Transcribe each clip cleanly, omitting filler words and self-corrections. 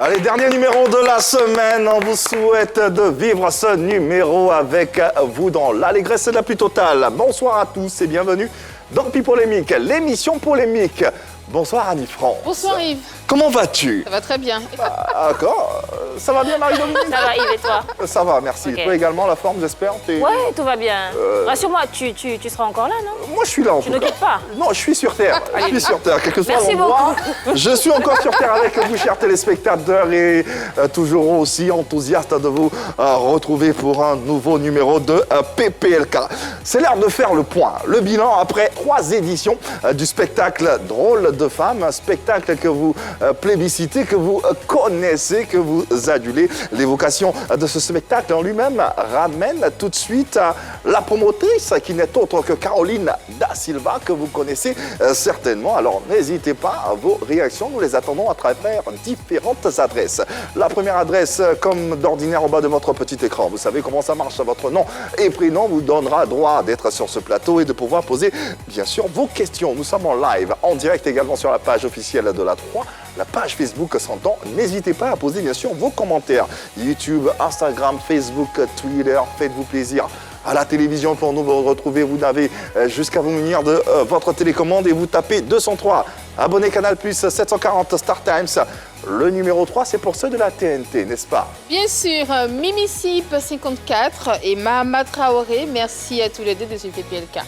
Allez, dernier numéro de la semaine. On vous souhaite de vivre ce numéro avec vous dans l'allégresse la plus totale. Bonsoir à tous et bienvenue dans Polémique, l'émission polémique. Bonsoir Annie France. Bonsoir Yves. Comment vas-tu? Ça va très bien. D'accord. Ça va bien Marie-Dominique? Ça va Yves et toi? Ça va, merci. Okay. Toi également, la forme, j'espère? Ouais, tout va bien. Rassure-moi, tu seras encore là, non? Moi, je suis là en tout cas. Tu ne quittes pas? Non, je suis sur Terre. Je suis sur Terre. Quel que soit Merci l'endroit, je suis encore sur Terre avec vous, chers téléspectateurs, et toujours aussi enthousiaste de vous retrouver pour un nouveau numéro de PPLK. C'est l'heure de faire le point, le bilan après 3 éditions du spectacle Drôle de Femmes, un spectacle que vous plébiscitez, que vous connaissez, que vous adulez. L'évocation de ce spectacle en lui-même ramène tout de suite la promotrice qui n'est autre que Caroline Da Silva, que vous connaissez certainement. Alors n'hésitez pas à vos réactions, nous les attendons à travers différentes adresses. La première adresse, comme d'ordinaire, au bas de votre petit écran. Vous savez comment ça marche, votre nom et prénom vous donnera droit d'être sur ce plateau et de pouvoir poser bien sûr vos questions. Nous sommes en live, en direct également sur la page officielle de la 3, la page Facebook S'entend. N'hésitez pas à poser bien sûr vos commentaires. YouTube, Instagram, Facebook, Twitter, faites-vous plaisir. À la télévision, pour nous retrouver, vous n'avez jusqu'à vous munir de votre télécommande et vous tapez 203. Abonnez Canal+, 740 Star Times. Le numéro 3, c'est pour ceux de la TNT, n'est-ce pas? Bien sûr, Mimi Sip 54 et Mahama Traoré, merci à tous les deux de ce PPLK.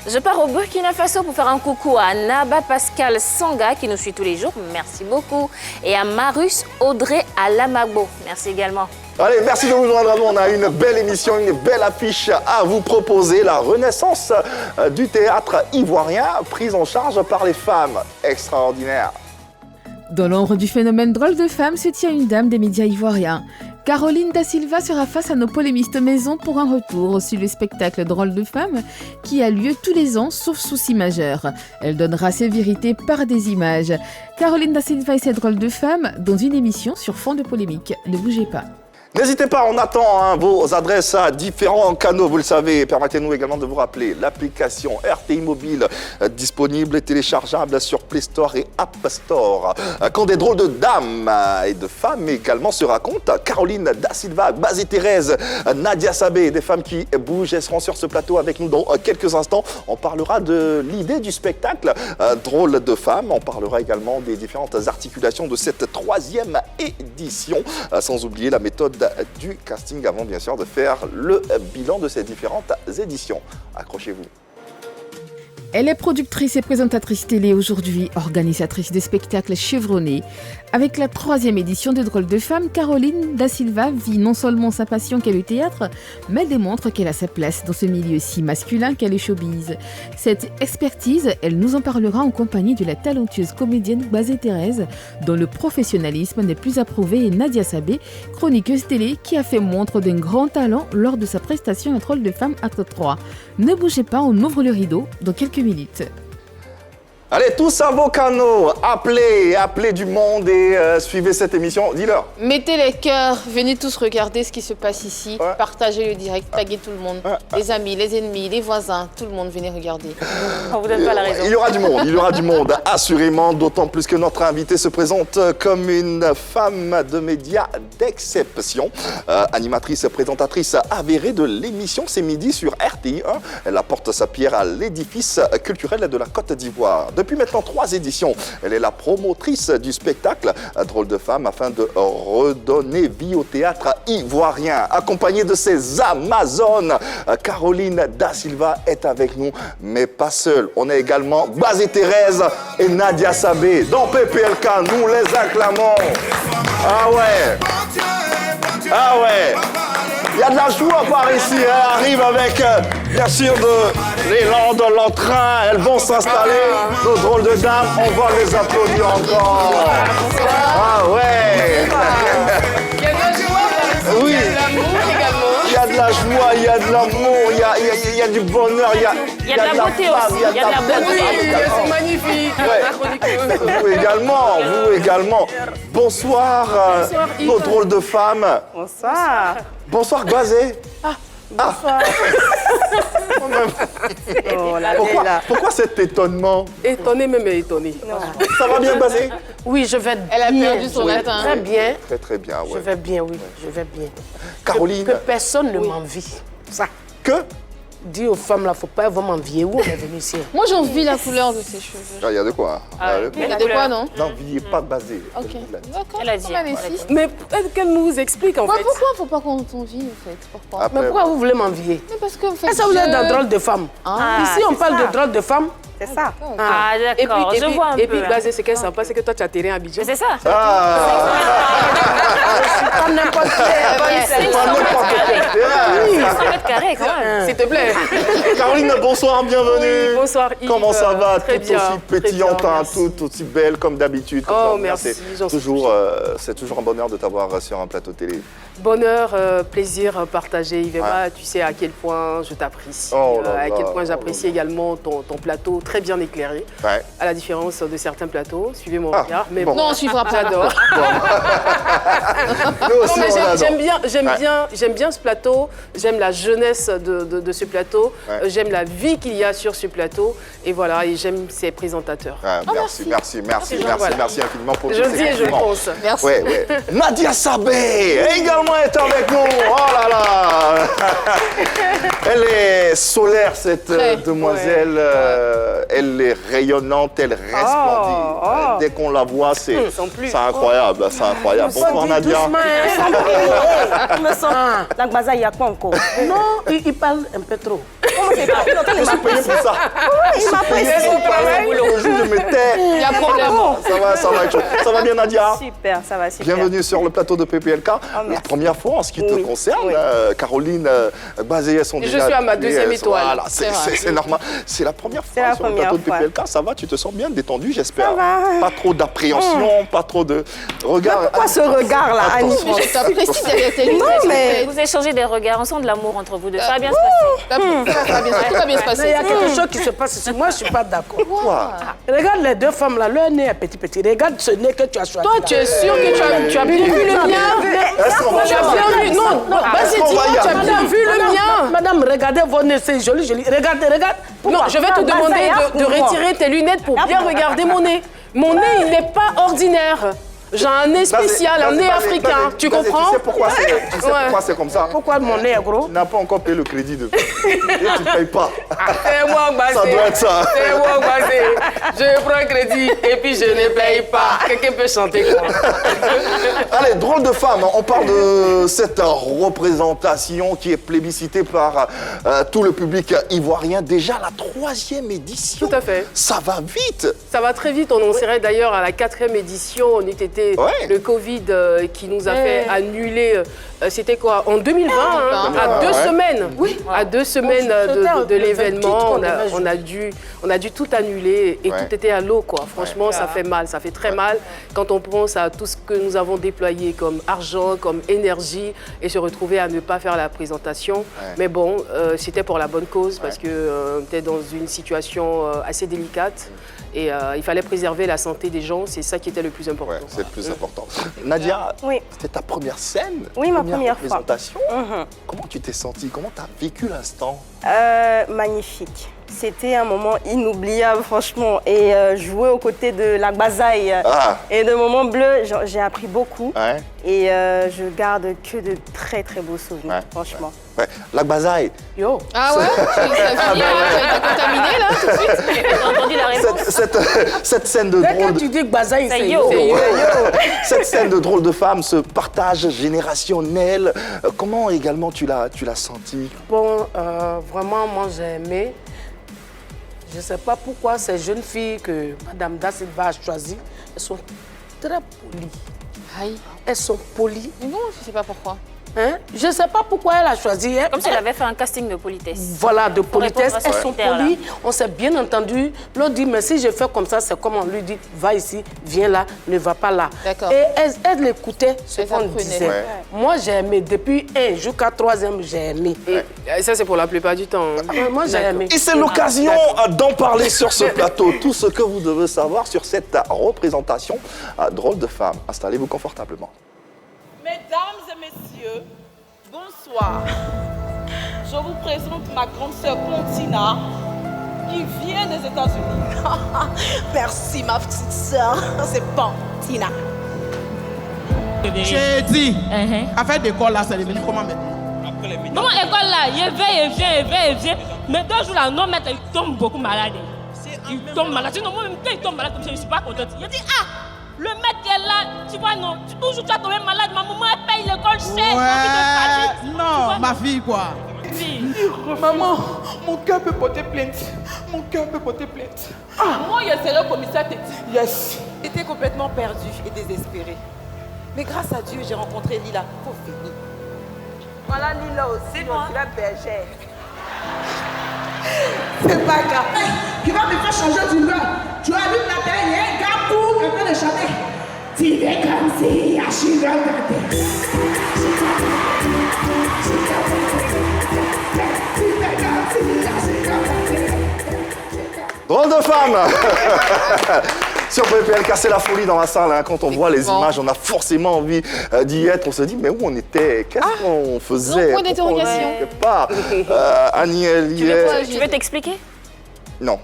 Je pars au Burkina Faso pour faire un coucou à Naba Pascal Sanga qui nous suit tous les jours, merci beaucoup. Et à Marus Audrey Alamagbo, merci également. Allez, merci de nous joindre à nous. On a une belle émission, une belle affiche à vous proposer. La renaissance du théâtre ivoirien, prise en charge par les femmes. Extraordinaire. Dans l'ombre du phénomène Drôle de Femmes se tient une dame des médias ivoiriens. Caroline Da Silva sera face à nos polémistes maison pour un retour sur le spectacle Drôle de Femmes qui a lieu tous les ans sauf souci majeur. Elle donnera ses vérités par des images. Caroline Da Silva et ses Drôles de Femmes dans une émission sur fond de polémique. Ne bougez pas. N'hésitez pas, on attend vos adresses à différents canaux, vous le savez. Permettez-nous également de vous rappeler l'application RTI Mobile disponible et téléchargeable sur Play Store et App Store. Quand des drôles de dames et de femmes également se racontent, Caroline Da Silva, Bazé Thérèse, Nadia Sabé, des femmes qui bougent, elles seront sur ce plateau avec nous dans quelques instants. On parlera de l'idée du spectacle Drôle de Femmes. On parlera également des différentes articulations de cette 3e édition, sans oublier la méthode du casting avant bien sûr de faire le bilan de ces différentes éditions. Accrochez-vous. Elle est productrice et présentatrice télé aujourd'hui, organisatrice des spectacles chevronnés. Avec la 3e édition de Drôle de Femmes, Caroline Da Silva vit non seulement sa passion qu'est le théâtre, mais démontre qu'elle a sa place dans ce milieu si masculin qu'est le showbiz. Cette expertise, elle nous en parlera en compagnie de la talentueuse comédienne Bazé Thérèse, dont le professionnalisme n'est plus approuvé, et Nadia Sabé, chroniqueuse télé qui a fait montre d'un grand talent lors de sa prestation à Drôle de Femmes acte 3. Ne bougez pas, on ouvre le rideau dans quelques minutes. Allez, tous à vos canaux, appelez du monde et suivez cette émission. Dis-leur. Mettez les cœurs, venez tous regarder ce qui se passe ici, Ouais. partagez le direct, taguez tout le monde, les amis, les ennemis, les voisins, tout le monde, venez regarder. On vous donne pas la raison. Il y aura du monde, assurément, d'autant plus que notre invitée se présente comme une femme de médias d'exception. Animatrice, présentatrice avérée de l'émission C'est Midi sur RTI 1. Elle apporte sa pierre à l'édifice culturel de la Côte d'Ivoire. Depuis maintenant 3 éditions, elle est la promotrice du spectacle Drôle de Femmes afin de redonner vie au théâtre ivoirien. Accompagnée de ses Amazones, Caroline Da Silva est avec nous, mais pas seule. On a également Bazé Thérèse et Nadia Sabé. Dans PPLK, nous les acclamons. Ah ouais. Ah ouais. Il y a de la joie par ici, elle arrive avec, bien sûr, de l'élan, de l'entrain. Elles vont s'installer, nos drôles de dames, on va les applaudir encore. Ah ouais. Il y a de la joie par ici, Oui. il y a de l'amour également. Il y a de la joie, il y a de l'amour, il y a du bonheur, il y a Il y a de la beauté aussi, il y a de la beauté. C'est magnifique, la chroniqueuse. Vous également. Bonsoir, Bonsoir, Yves. nos drôles de femmes. Bonsoir. Bonsoir, Bazé. Bonsoir. Oh là là. Pourquoi cet étonnement? Étonné, même étonné. Ça va bien, Basé? Oui, je vais Elle a bien. perdu son Je vais latin. Très bien. Très, très bien, Je ouais. vais bien, oui. Je vais bien. Caroline? Que personne ne m'envie. Ça. Que? Dis aux femmes, là, faut pas vraiment m'envier. Où on est venu ici? Moi, j'envie la couleur de ses cheveux. Il y a de quoi. Il y a de quoi, non? N'enviez pas Basé. Ok. D'accord. Elle a dit. Comme elle est six. Mais peut-être qu'elle nous explique, en Ouais, fait. pourquoi faut pas qu'on t'envie, en fait? Pourquoi? Après, Mais pourquoi vous voulez m'envier? Mais parce que vous faites. Est-ce que vous êtes un drôle de femme? Ici, on c'est parle ça. de drôle de femme. C'est ça. Ah, d'accord, je vois un peu. Et puis, là. Basé, c'est qu'elle est sympa, c'est que toi, tu as terrain à Abidjan. Mais c'est ça. Pas n'importe C'est pas n'importe quel terrain. 100 mètres carrés, quand même. S'il te plaît. Caroline, bonsoir, bienvenue. Oui, bonsoir, Yves. Comment ça va? Très Tout bien, aussi très pétillante, bien, hein, merci. tout aussi belle comme d'habitude. comme Oh, ça. merci, j'en suis C'est toujours un bonheur de t'avoir sur un plateau télé. Bonheur, plaisir partagé, Yves et moi. Tu sais à quel point je t'apprécie, Oh là à quel là, point oh j'apprécie là là. également ton plateau très bien éclairé, Ouais. à la différence de certains plateaux. Suivez mon Ah, regard. Mais bon. bon, Non, on suivra pas. j'adore. Nous aussi, Non, mais on adore. j'aime bien ce plateau. J'aime la jeunesse de ce plateau. Ouais. J'aime la vie qu'il y a sur ce plateau. Et voilà, et j'aime ses présentateurs. Ouais, merci Voilà. infiniment pour Je tous le ces dis et je le compliments. pense. Merci. Ouais, ouais. Nadia Sabé également est avec nous. Oh là là. Elle est solaire, cette Très. demoiselle. Elle est rayonnante, elle resplendit. Dès qu'on la voit, c'est sans plus. incroyable. C'est incroyable. Bonsoir Dis Nadia. doucement, hein. Je me sens. La Gbaza, il y a quoi encore? Non, il parle un peu trop. Comment c'est pas? Je suis payé pour ça. Il m'a pris Je me tais. Il y a problème. Ça va être chaud. Ça va bien Nadia? Super, ça va super. Bienvenue sur le plateau de PPLK. La merci. première fois en ce qui te Oui, concerne, oui. Caroline, Basé, sont Et je déjà suis à ma appelées, deuxième étoile. Voilà, C'est vrai. c'est normal. C'est la première C'est fois la sur le première plateau de fois. PPLK. Ça va, tu te sens bien détendu, j'espère. Ça va. Pas trop d'appréhension, pas trop de regard. Pourquoi ce regard-là, Annie? Attention. Je t'apprécie derrière tes lunettes. Non, mais- Vous échangez des regards ensemble, de l'amour entre vous deux. Ça va bien se passer. Tout va bien se Mais il passer. y a quelque chose qui se passe ici. Moi, je ne suis pas d'accord. Quoi? Regarde les deux femmes là, leur nez est petit. Regarde ce nez que tu as choisi. Toi, tu es sûr que tu as bien vu le mien? Est-ce qu'on va Tu as voir bien vu. Non, vas-y, Est-ce qu'on va y dis-moi, tu as arriver? bien vu le mien. Madame, regardez vos nez, c'est joli. Regarde. Non, je vais te demander de retirer tes lunettes pour bien regarder mon nez. Mon nez, il n'est pas ordinaire. J'ai un nez spécial, un nez africain. Tu comprends? Tu sais pourquoi c'est comme ça? Pourquoi mon nez est gros? Tu n'as pas encore payé le crédit depuis. Et tu ne payes pas. C'est moi, Basé. Ça doit être ça. C'est moi, Basé. Je prends crédit et puis je ne paye pas. Quelqu'un peut chanter quoi? Allez, drôle de femme, on parle de cette représentation qui est plébiscitée par tout le public ivoirien. Déjà la 3e édition. Tout à fait. Ça va vite. Ça va très vite. On en serait d'ailleurs à la 4e édition. On eût été Ouais. le Covid qui nous a fait annuler. C'était quoi? En 2020, hein, à 2 Ouais. semaines. Oui. À 2 semaines de le l'événement, 28 on a dû tout annuler et Ouais. tout était à l'eau, quoi. Franchement, ça fait mal. Ça fait très mal quand on pense à tout ce que nous avons déployé comme argent, comme énergie et se retrouver à ne pas faire la présentation. Mais bon, c'était pour la bonne cause parce que tu es dans une situation assez délicate. Et il fallait préserver la santé des gens, c'est ça qui était le plus important. Ouais, c'est le plus important. Nadia, Oui. c'était ta première scène? Oui, ma première fois. représentation. Comment tu t'es sentie? Comment tu as vécu l'instant? Magnifique. C'était un moment inoubliable, franchement. Et jouer aux côtés de la Gbazaï et de Moment Bleu, j'ai appris beaucoup. Ouais. Et je garde que de très très beaux souvenirs, Ouais, franchement. Ouais. La Gbazaï, Yo, Ah ouais? Tu as été contaminé là tout de suite? J'ai entendu la réponse. cette scène de dès drôle que tu dis Gbazaï, c'est yo. yo. cette scène de drôle de femme, ce partage générationnel, comment également tu l'as senti? Bon, vraiment, moi j'ai aimé. Je ne sais pas pourquoi ces jeunes filles que Madame Da Silva a choisies, elles sont très polies. Aïe. Elles sont polies. Mais bon, je sais pas pourquoi. Hein? Je ne sais pas pourquoi elle a choisi. Comme si elle avait fait un casting de politesse. Voilà, de politesse. répondre à Elles ce sont critère-là. polies. On s'est bien entendu. L'autre dit, mais si je fais comme ça, c'est comme on lui dit, va ici, viens là, ne va pas là. D'accord. Et elles l'écoutaient, ce Elles qu'on apprenaient. disait. Ouais. Moi, j'ai aimé. Depuis 1 jusqu'à 3e, j'ai aimé. Et ça, c'est pour la plupart du temps. Moi, j'ai aimé. Et c'est l'occasion d'en parler sur ce plateau. Tout ce que vous devez savoir sur cette représentation drôle de femme. Installez-vous confortablement. Mesdames et messieurs, bonsoir. Je vous présente ma grande sœur Pontina, qui vient des États-Unis. Merci ma petite sœur, c'est Pontina. J'ai dit, affaire d'école là, c'est devenu comment maintenant? Comment école là, il vient. Mais 2 jours là, non, mais il tombe beaucoup malade. Il tombe malade. Sinon, moi, même quand il tombe malade, comme ça, je ne suis pas contente. Il dit, le maître qui est là, tu vois, non, toujours tu vas tomber malade. Ma maman, elle paye l'école chère. Ouais, non, ma fille, quoi. Oui. Maman, mon cœur peut porter plainte. Mon cœur peut porter plainte. Moi, il y a sérieux commissaire Téti. Yes. J'étais complètement perdue et désespérée. Mais grâce à Dieu, j'ai rencontré Lila. Faut finir. Voilà Lila aussi, notre grande bergère. C'est pas grave. Qui va me faire changer d'humeur. Tu as vu la télé, il y a un gars pour en train de chanter. Tu es comme si Achille regardait. Drôle de femme. Sur PPLK, c'est la folie dans la salle. Hein. Quand on voit les images, on a forcément envie d'y être. On se dit, mais où on était? Qu'est-ce qu'on faisait? Point d'interrogation. Pas. Aniel, Tu veux t'expliquer? Non.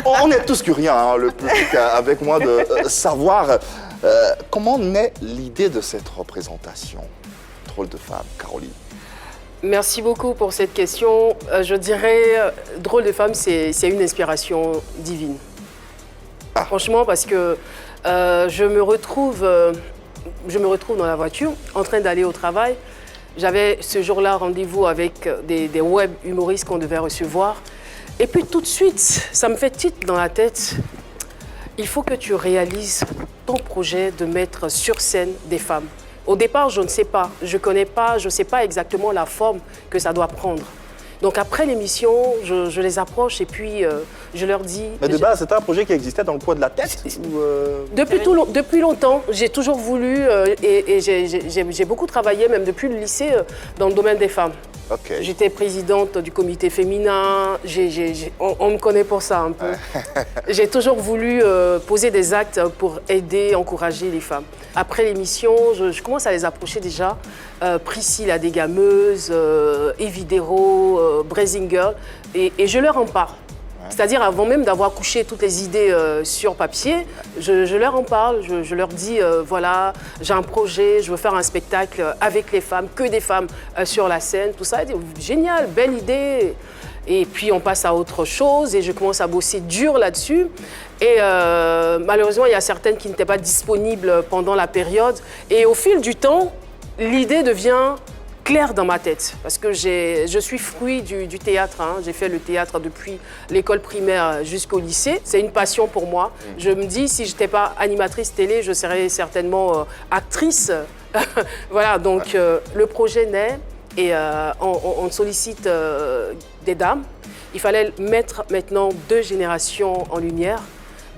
On est tous curieux, hein, le public avec moi, de savoir comment naît l'idée de cette représentation. Drôle de femme, Caroline. Merci beaucoup pour cette question. Je dirais, Drôle de femme, c'est une inspiration divine. Franchement, parce que je me retrouve dans la voiture, en train d'aller au travail. J'avais ce jour-là rendez-vous avec des web humoristes qu'on devait recevoir. Et puis tout de suite, ça me fait titre dans la tête. Il faut que tu réalises ton projet de mettre sur scène des femmes. Au départ, je ne sais pas, je ne sais pas exactement la forme que ça doit prendre. Donc après l'émission, je les approche et puis je leur dis... Mais de base, c'était un projet qui existait dans le coin de la tête ou Depuis longtemps, j'ai toujours voulu et j'ai beaucoup travaillé, même depuis le lycée, dans le domaine des femmes. Okay. J'étais présidente du comité féminin, on me connaît pour ça un peu. J'ai toujours voulu poser des actes pour aider, encourager les femmes. Après l'émission, je commence à les approcher déjà. Priscille la dégameuse, Evidero, Blazing Girl, et je leur en parle. C'est-à-dire, avant même d'avoir couché toutes les idées sur papier, je leur en parle, je leur dis, voilà, j'ai un projet, je veux faire un spectacle avec les femmes, que des femmes sur la scène, tout ça. Génial, belle idée. Et puis, on passe à autre chose et je commence à bosser dur là-dessus. Et malheureusement, il y a certaines qui n'étaient pas disponibles pendant la période. Et au fil du temps, l'idée devient clair dans ma tête, parce que je suis fruit du théâtre. Hein. J'ai fait le théâtre depuis l'école primaire jusqu'au lycée. C'est une passion pour moi. Je me dis, si je n'étais pas animatrice télé, je serais certainement actrice. Voilà, donc le projet naît et on sollicite des dames. Il fallait mettre maintenant 2 générations en lumière.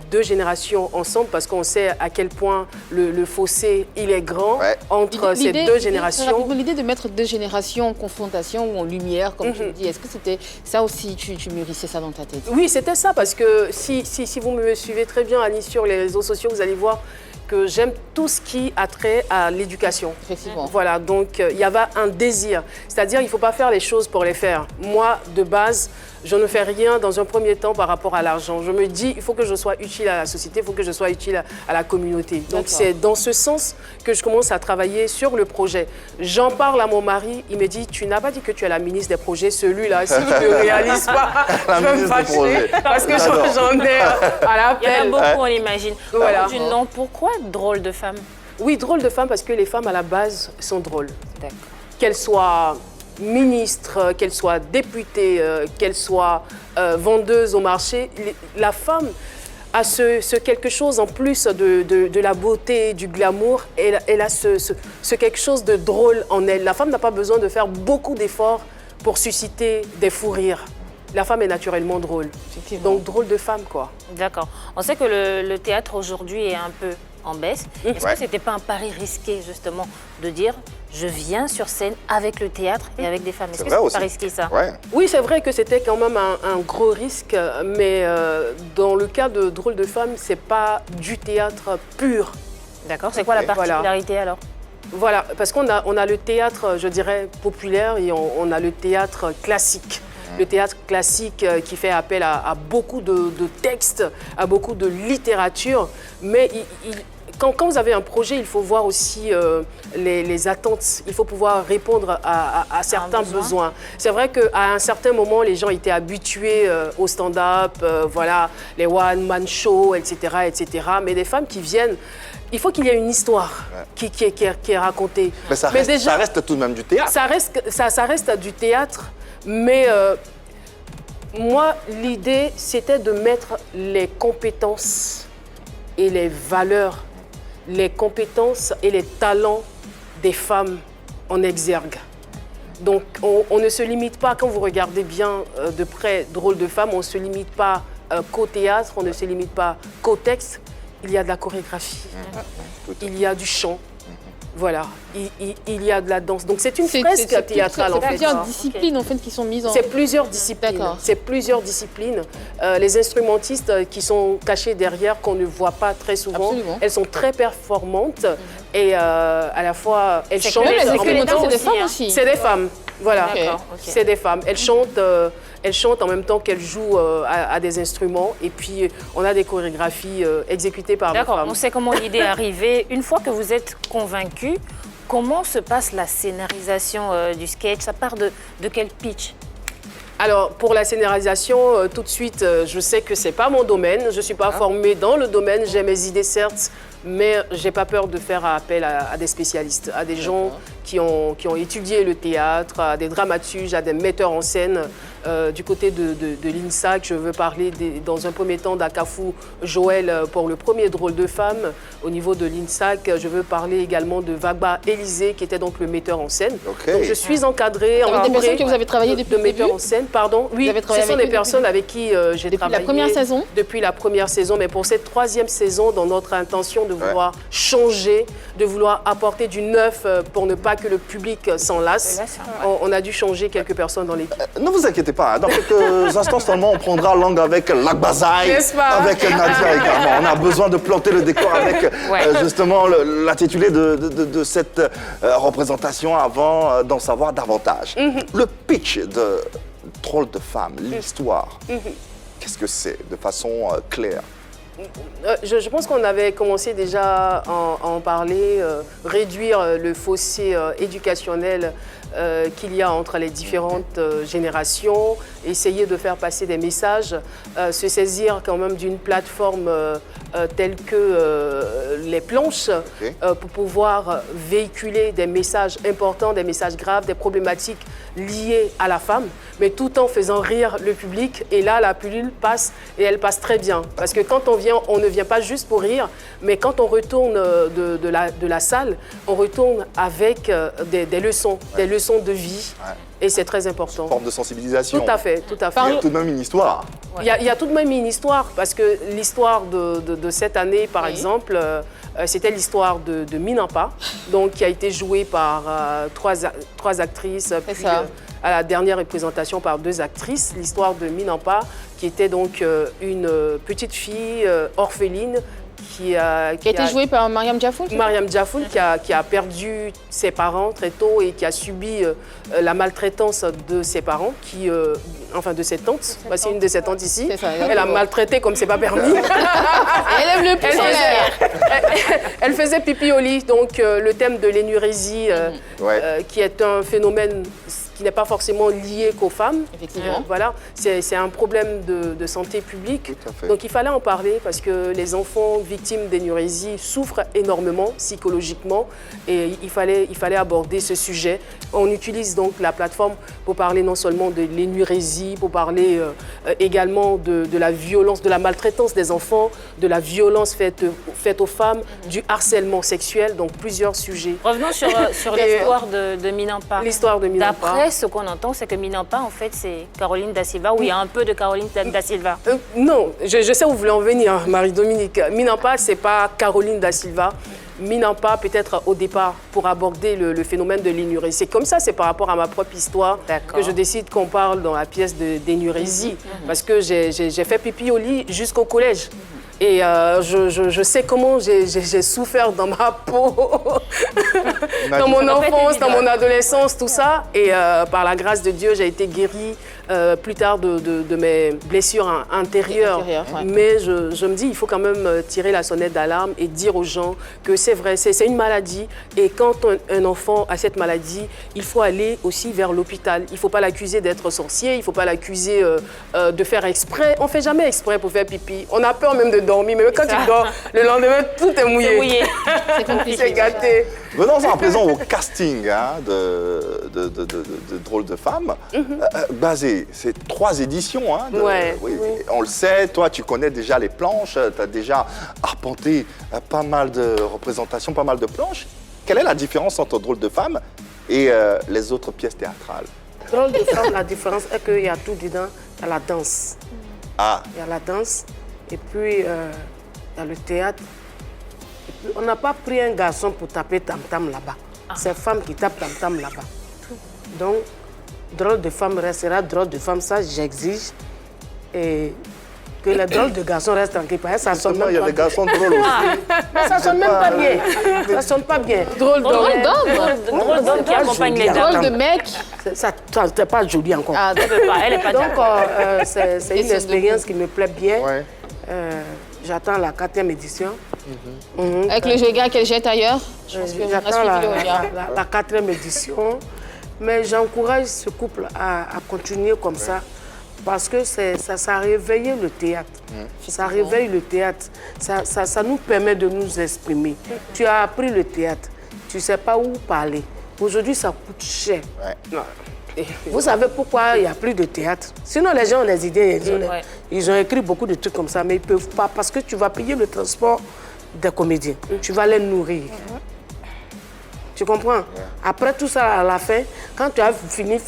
2 générations ensemble, parce qu'on sait à quel point le fossé, il est grand entre ces 2 générations. L'idée de mettre 2 générations en confrontation ou en lumière, comme tu le dis, est-ce que c'était ça aussi, tu mûrissais ça dans ta tête? Oui, c'était ça, parce que si vous me suivez très bien, Annie, sur les réseaux sociaux, vous allez voir que j'aime tout ce qui a trait à l'éducation. Effectivement. Voilà, donc il y avait un désir. C'est-à-dire, il ne faut pas faire les choses pour les faire. Moi, de base, je ne fais rien dans un premier temps par rapport à l'argent. Je me dis, il faut que je sois utile à la société, il faut que je sois utile à la communauté. Donc c'est dans ce sens que je commence à travailler sur le projet. J'en parle à mon mari, il me dit, tu n'as pas dit que tu es la ministre des projets, celui-là, si tu ne le réalises pas, je vais me fâcher, parce que j'en ai à l'appel. Il y en a beaucoup, on l'imagine. Voilà. Du nom, pourquoi Drôle de femme? Oui, Drôle de femme, parce que les femmes, à la base, sont drôles. D'accord. Qu'elles soient ministre, qu'elle soit députée, qu'elle soit vendeuse au marché, la femme a ce quelque chose en plus de la beauté, du glamour, elle a ce quelque chose de drôle en elle. La femme n'a pas besoin de faire beaucoup d'efforts pour susciter des fous rires. La femme est naturellement drôle. Donc drôle de femme, quoi. D'accord. On sait que le théâtre aujourd'hui est un peu en baisse. Est-ce que ce n'était pas un pari risqué, justement, de dire je viens sur scène avec le théâtre et avec des femmes? Est-ce que c'est pas risqué, ça? Oui, c'est vrai que c'était quand même un gros risque, mais dans le cas de Drôle de femme, c'est pas du théâtre pur. D'accord. C'est quoi la particularité alors? Voilà, parce qu'on a le théâtre, je dirais, populaire et on a le théâtre classique. Le théâtre classique qui fait appel à beaucoup de textes, à beaucoup de littérature, mais quand vous avez un projet, il faut voir aussi les attentes. Il faut pouvoir répondre à certains besoins. C'est vrai qu'à un certain moment, les gens étaient habitués au stand-up, voilà, les one-man shows, etc., etc. Mais des femmes qui viennent, il faut qu'il y ait une histoire qui est racontée. Mais ça reste tout de même du théâtre. Ça reste du théâtre, mais moi, l'idée, c'était de mettre les compétences et les valeurs, les compétences et les talents des femmes en exergue. Donc, on ne se limite pas, quand vous regardez bien de près Drôle de femme, on ne se limite pas qu'au théâtre, on ne se limite pas qu'au texte. Il y a de la chorégraphie, il y a du chant, voilà, il y a de la danse. Donc c'est une fresque théâtrale en fait. C'est plusieurs disciplines en fait qui sont mises en... C'est plusieurs disciplines. C'est plusieurs disciplines. Les instrumentistes qui sont cachés derrière, qu'on ne voit pas très souvent, elles sont très performantes et à la fois elles chantent. Les instrumentistes, c'est des femmes aussi. C'est des femmes, voilà. C'est des femmes. Elles chantent en même temps qu'elles jouent à des instruments. Et puis, on a des chorégraphies exécutées par des femmes. D'accord, on sait comment l'idée est arrivée. Une fois que vous êtes convaincu, comment se passe la scénarisation du sketch? Ça part de quel pitch? Alors, pour la scénarisation, tout de suite, je sais que ce n'est pas mon domaine. Je ne suis pas formée dans le domaine. J'ai mes idées, certes, mais je n'ai pas peur de faire appel à des spécialistes, à des gens qui ont étudié le théâtre, à des dramaturges, à des metteurs en scène. Du côté de l'INSAC, je veux parler dans un premier temps d'Akafou Joël pour le premier Drôle de femme. Au niveau de l'INSAC, je veux parler également de Vagba Élisée, qui était donc le metteur en scène. Donc je suis encadrée, avec des personnes que vous avez travaillé depuis le début en scène. Pardon, oui, ce sont des personnes avec qui j'ai travaillé. Depuis la première saison? Depuis la première saison, mais pour cette troisième saison, dans notre intention de vouloir changer, de vouloir apporter du neuf pour ne pas que le public s'en lasse, on a dû changer quelques personnes dans l'équipe. Ne vous inquiétez pas, dans quelques instants seulement, on prendra langue avec Lagbazaï, avec Nadia également. On a besoin de planter le décor avec justement l'intitulé de cette représentation avant d'en savoir davantage. Le pitch de Drôle de femme, l'histoire, qu'est-ce que c'est de façon claire? Je pense qu'on avait commencé déjà à en parler, réduire le fossé éducationnel qu'il y a entre les différentes générations, essayer de faire passer des messages, se saisir quand même d'une plateforme telle que les planches pour pouvoir véhiculer des messages importants, des messages graves, des problématiques liées à la femme, mais tout en faisant rire le public. Et là, la pilule passe et elle passe très bien. Parce que quand on vient, on ne vient pas juste pour rire, mais quand on retourne de la salle, on retourne avec des leçons de vie. Et c'est très important. Une forme de sensibilisation. Tout à fait, tout à fait. Il y a tout de même une histoire. Il y a tout de même une histoire, parce que l'histoire de cette année, par exemple, c'était l'histoire de Minampa, donc qui a été jouée par trois actrices, puis à la dernière représentation par 2 actrices, l'histoire de Minampa, qui était donc une petite fille orpheline, qui a été jouée par Mariam Djafoul. Mariam Djafoul qui a perdu ses parents très tôt et qui a subi la maltraitance de ses parents, enfin de ses tantes. C'est une de ses tantes ici. Elle a maltraité comme c'est pas permis. Elle aime le pouce en l'air. Elle faisait pipi au lit, donc le thème de l'énurésie, qui est un phénomène qui n'est pas forcément lié qu'aux femmes. Effectivement. Voilà, c'est un problème de santé publique. Donc il fallait en parler parce que les enfants victimes d'énurésie souffrent énormément psychologiquement et il fallait aborder ce sujet. On utilise donc la plateforme pour parler non seulement de l'énurésie, pour parler également de la violence, de la maltraitance des enfants, de la violence faite aux femmes, du harcèlement sexuel, donc plusieurs sujets. Revenons sur l'histoire de Minampa. L'histoire de Minampa. D'après ce qu'on entend, c'est que Minampa, en fait, c'est Caroline Da Silva, ou il y a un peu de Caroline Da Silva. Non, je sais où vous voulez en venir, Marie-Dominique. Minampa, ce n'est pas Caroline Da Silva. Minampa, peut-être au départ, pour aborder le phénomène de l'énurésie. C'est comme ça, c'est par rapport à ma propre histoire que je décide qu'on parle dans la pièce d'énurésie. Parce que j'ai fait pipi au lit jusqu'au collège. Et je sais comment j'ai souffert dans ma peau, dans mon enfance, dans mon adolescence, tout ça. Et par la grâce de Dieu, j'ai été guérie plus tard de mes blessures intérieures. Mais je me dis, il faut quand même tirer la sonnette d'alarme et dire aux gens que c'est vrai, c'est une maladie. Et quand un enfant a cette maladie, il faut aller aussi vers l'hôpital. Il ne faut pas l'accuser d'être sorcier, il ne faut pas l'accuser de faire exprès. On ne fait jamais exprès pour faire pipi. On a peur même de dormir, mais quand tu dors, le lendemain, tout est mouillé. C'est mouillé. C'est compliqué. C'est gâté. Venons-en à présent au casting de Drôle de Femmes. Basé, c'est 3 éditions. Oui. On le sait, toi, tu connais déjà les planches, tu as déjà arpenté pas mal de représentations, pas mal de planches. Quelle est la différence entre Drôle de Femmes et les autres pièces théâtrales? Drôle de Femmes, la différence est qu'il y a tout dedans. Il y a la danse. Il y a la danse, et puis il y a le théâtre. Et puis, on n'a pas pris un garçon pour taper tam-tam là-bas. C'est femme qui tape tam-tam là-bas. Donc, Drôle de Femme restera Drôle de Femme, ça j'exige. Et que les drôles de garçons restent tranquilles. Ça sonne même pas. Il y a des garçons drôles aussi. Mais ça sonne même pas bien. Ça sonne pas bien. Drôle d'homme qui accompagne les dames. Drôle de mec. Ça c'est pas joli encore. Elle est pas donc c'est une expérience qui me plaît bien. J'attends la 4e édition. Avec le jeu gars qu'elle jette ailleurs. J'attends la 4e édition. Mais j'encourage ce couple à continuer comme ça. Parce que ça réveille le théâtre. Ça réveille le théâtre. Ça nous permet de nous exprimer. Tu as appris le théâtre. Tu ne sais pas où parler. Aujourd'hui, ça coûte cher. Vous savez pourquoi il n'y a plus de théâtre? Sinon, les gens ont des idées. Ils ont écrit beaucoup de trucs comme ça, mais ils ne peuvent pas. Parce que tu vas payer le transport des comédiens. Tu vas les nourrir. Tu comprends? Après tout ça, à la fin, quand tu as fini,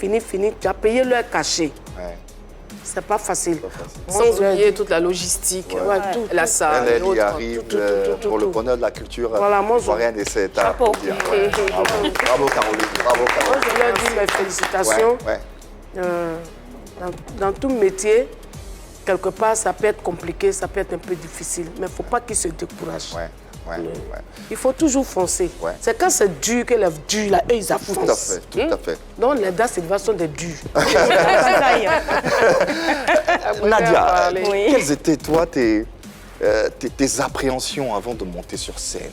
tu as payé leur cachet. C'est pas facile. Sans oublier toute la logistique, la salle. Elle y arrive pour le bonheur de la culture ivoirienne et c'est à bravo Caroline, bravo Caroline. Moi, je leur dis mes félicitations. Dans tout métier, quelque part, ça peut être compliqué, ça peut être un peu difficile, mais il ne faut pas qu'ils se découragent. Il faut toujours foncer. C'est quand c'est dur que les durs, là, eux, ils avancent. Tout à fait. Donc, les Das Silva sont des durs. Nadia, quelles étaient, toi, tes appréhensions avant de monter sur scène?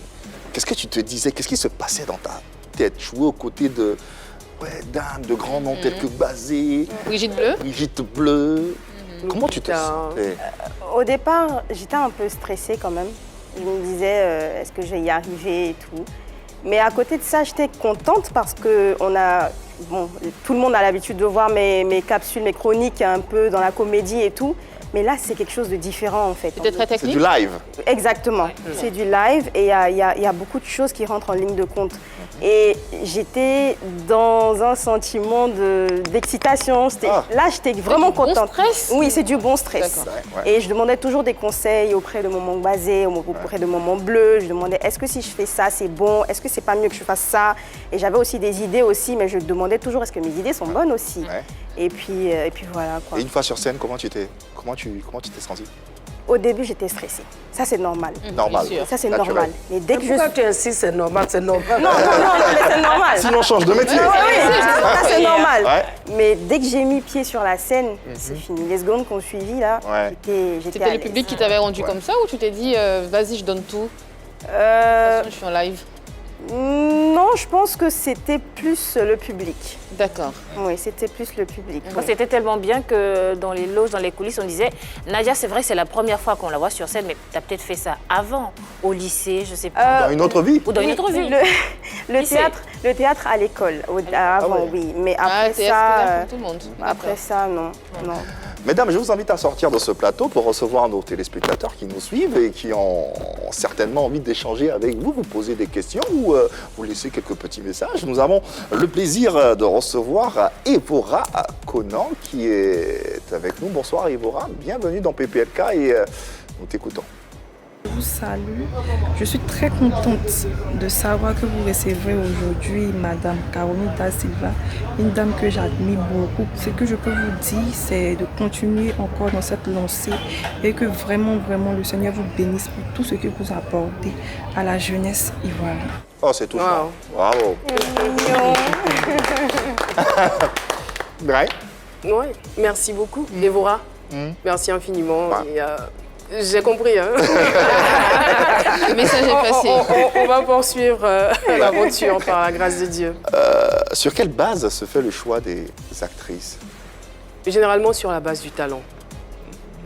Qu'est-ce que tu te disais? Qu'est-ce qui se passait dans ta tête? Jouer aux côtés de dames de grands noms tels que Bazé, Brigitte Bleu. Comment tu te sentais? Au départ, j'étais un peu stressée quand même. Je me disais, est-ce que je vais y arriver et tout. Mais à côté de ça, j'étais contente parce que tout le monde a l'habitude de voir mes capsules, mes chroniques un peu dans la comédie et tout. Mais là, c'est quelque chose de différent en fait. C'était très technique. C'est du live. Exactement. C'est du live et il y a beaucoup de choses qui rentrent en ligne de compte. Et j'étais dans un sentiment d'excitation. Là, j'étais vraiment contente. Bon stress? Oui, c'est du bon stress. Et je demandais toujours des conseils auprès de Maman Bazé, auprès de Maman Bleu. Je demandais, est-ce que si je fais ça, c'est bon? Est-ce que c'est pas mieux que je fasse ça? Et j'avais aussi des idées aussi, mais je demandais toujours, est-ce que mes idées sont bonnes aussi? Et puis voilà quoi. Et une fois sur scène, comment tu t'es sentie? Au début, j'étais stressée. Ça, c'est normal. Normal. Ça, c'est normal. Mais dès que pourquoi tu insistes, c'est normal, c'est normal. Non, mais c'est normal. Sinon, on change de métier. Ça, c'est normal. Mais dès que j'ai mis pied sur la scène, c'est fini. Les secondes qu'on suivit, là, j'étais C'était le public qui t'avait rendu comme ça ou tu t'es dit, vas-y, je donne tout? Je suis en live. Non, je pense que c'était plus le public. D'accord. Oui, c'était plus le public. C'était tellement bien que dans les loges, dans les coulisses, on disait Nadia, c'est vrai que c'est la première fois qu'on la voit sur scène, mais tu as peut-être fait ça avant, au lycée, je sais pas. Dans une autre vie? Ou dans une autre vie. Le théâtre à l'école, avant, oui. Mais après ça, tout le monde. Après ça, non. Mesdames, je vous invite à sortir de ce plateau pour recevoir nos téléspectateurs qui nous suivent et qui ont certainement envie d'échanger avec vous, vous poser des questions ou vous laisser quelques petits messages. Nous avons le plaisir de recevoir Evora Conan qui est avec nous. Bonsoir Evora, bienvenue dans PPLK et nous t'écoutons. Je vous salue. Je suis très contente de savoir que vous recevez aujourd'hui Madame Caroline Da Silva, une dame que j'admire beaucoup. Ce que je peux vous dire, c'est de continuer encore dans cette lancée et que vraiment, vraiment, le Seigneur vous bénisse pour tout ce que vous apportez à la jeunesse ivoirienne. Oh, c'est touchant. Wow. Bravo. Ouais. Ouais. Merci beaucoup, Déborah. Merci infiniment. Et, j'ai compris. Hein. Le message est passé. On va poursuivre l'aventure par la grâce de Dieu. Sur quelle base se fait le choix des actrices? Généralement sur la base du talent.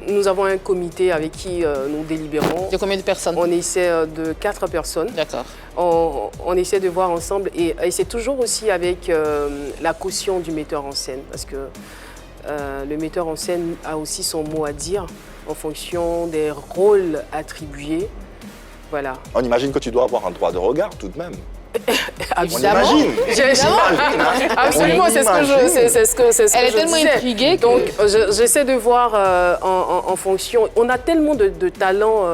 Nous avons un comité avec qui nous délibérons. De combien de personnes? On essaie de 4 personnes. D'accord. On essaie de voir ensemble et c'est toujours aussi avec la caution du metteur en scène parce que le metteur en scène a aussi son mot à dire en fonction des rôles attribués. Voilà. On imagine que tu dois avoir un droit de regard tout de même. Absolument. On imagine. Absolument, c'est ce que je Elle est tellement intriguée. Donc, j'essaie de voir en fonction. On a tellement de talents.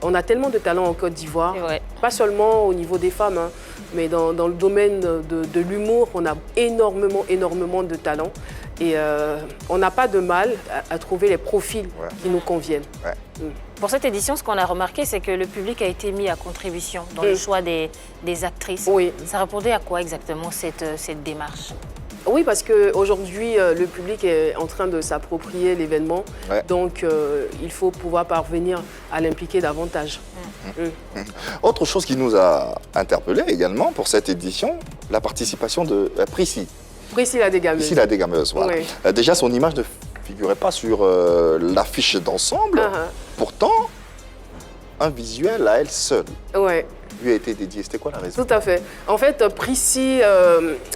On a tellement de talents en Côte d'Ivoire. Pas seulement au niveau des femmes, hein, mais dans le domaine de l'humour, on a énormément de talents. Et on n'a pas de mal à trouver les profils qui nous conviennent. Pour cette édition, ce qu'on a remarqué, c'est que le public a été mis à contribution dans le choix des actrices. Oui. Ça répondait à quoi exactement cette démarche? Oui, parce qu'aujourd'hui, le public est en train de s'approprier l'événement. Donc, il faut pouvoir parvenir à l'impliquer davantage. Autre chose qui nous a interpellés également pour cette édition, la participation de Prissy. Prissy la dégameuse. Prissy la dégameuse, voilà. Oui. Déjà, son image ne figurait pas sur l'affiche d'ensemble. Pourtant, un visuel à elle seule lui a été dédié. C'était quoi la raison? Tout à fait. En fait, Prissy,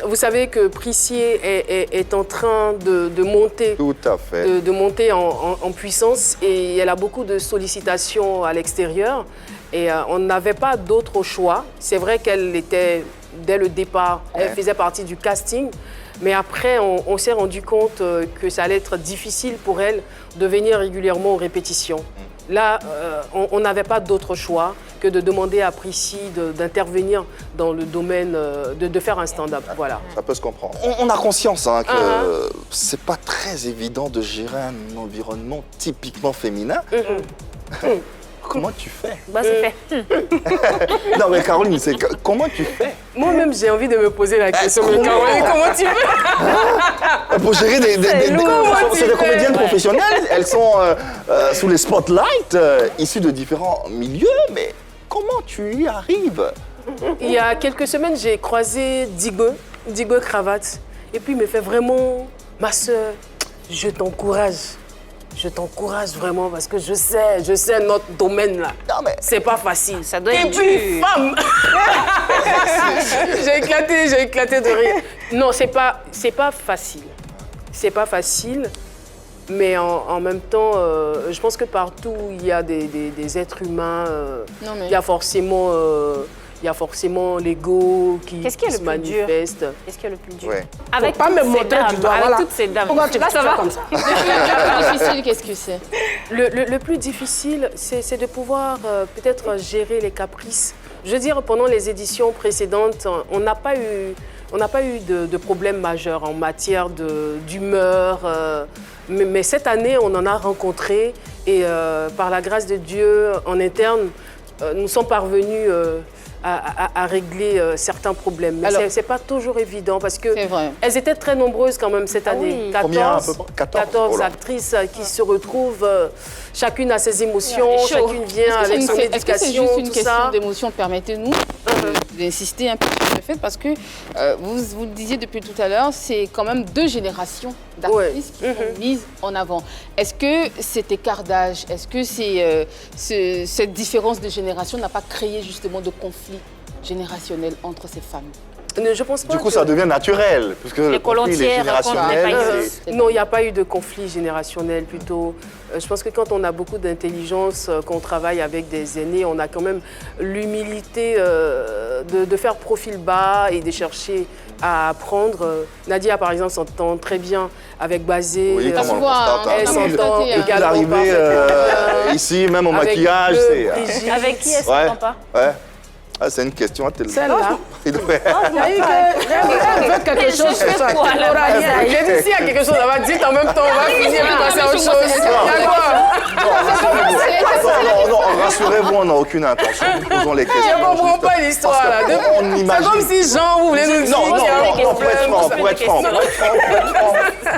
vous savez que Prissy est en train de monter. Tout à fait. De monter en puissance et elle a beaucoup de sollicitations à l'extérieur. Et on n'avait pas d'autre choix. C'est vrai qu'elle était, dès le départ, elle faisait partie du casting. Mais après, on s'est rendu compte que ça allait être difficile pour elle de venir régulièrement aux répétitions. Là, on n'avait pas d'autre choix que de demander à Prissy d'intervenir dans le domaine, de faire un stand-up. Voilà. Ça peut se comprendre. On a conscience hein, que c'est pas très évident de gérer un environnement typiquement féminin. Comment tu fais? Bah, c'est fait. Non, mais Caroline, comment tu fais? Moi-même, j'ai envie de me poser la question. Mais Caroline, comment tu fais? Pour gérer c'est des comédiennes professionnelles. Elles sont sous les spotlights, issues de différents milieux. Mais comment tu y arrives? Il y a quelques semaines, j'ai croisé Digbe Cravate. Et puis, il me fait vraiment, ma soeur, je t'encourage. Je t'encourage vraiment parce que je sais notre domaine là. C'est pas facile. Ça doit être Et puis, femme J'ai éclaté de rire. Non, c'est pas facile. C'est pas facile, mais en même temps, je pense que partout où il y a des êtres humains, il y a forcément... Il y a forcément l'ego qui se manifeste. Qu'est-ce qui est le plus dur? Avec pas me montrer du doigt, avec toutes ces dames. Pourquoi tu là, ça va comme ça? Le plus difficile, qu'est-ce que c'est? Le plus difficile, c'est de pouvoir peut-être gérer les caprices. Je veux dire, pendant les éditions précédentes, on n'a pas eu de problème majeur en matière d'humeur. Mais cette année, on en a rencontré et par la grâce de Dieu, en interne, nous sommes parvenus à régler certains problèmes. Mais ce n'est pas toujours évident parce qu'elles étaient très nombreuses quand même cette année. 14 actrices qui se retrouvent, chacune a ses émotions, chacune vient avec son éducation, est-ce que c'est juste une question d'émotion? Permettez-nous d'insister un peu sur le fait parce que vous le disiez depuis tout à l'heure, c'est quand même 2 générations d'actrices qui sont mises en avant. Est-ce que cet écart d'âge, est-ce que cette différence de génération n'a pas créé justement de conflits générationnels entre ces femmes? Je pense pas du coup, ça devient naturel. Parce que les générationnel. Non, il n'y a pas eu de conflit générationnel plutôt. Je pense que quand on a beaucoup d'intelligence, qu'on travaille avec des aînés, on a quand même l'humilité de faire profil bas et de chercher à apprendre. Nadia, par exemple, s'entend très bien avec Bazé. Oui, elle s'entend également ici, même au maquillage. Avec qui elle s'entend pas? Ah, c'est une question à tellement. Celle-là. Elle veut quelque chose. J'ai dit, s'il y a quelque chose, elle va dire en même temps, on va finir par passer à autre chose. Non, rassurez-vous, on n'a aucune intention. Nous posons les questions. Je ne comprends pas l'histoire là. C'est comme si Jean, vous voulez nous dire. Non,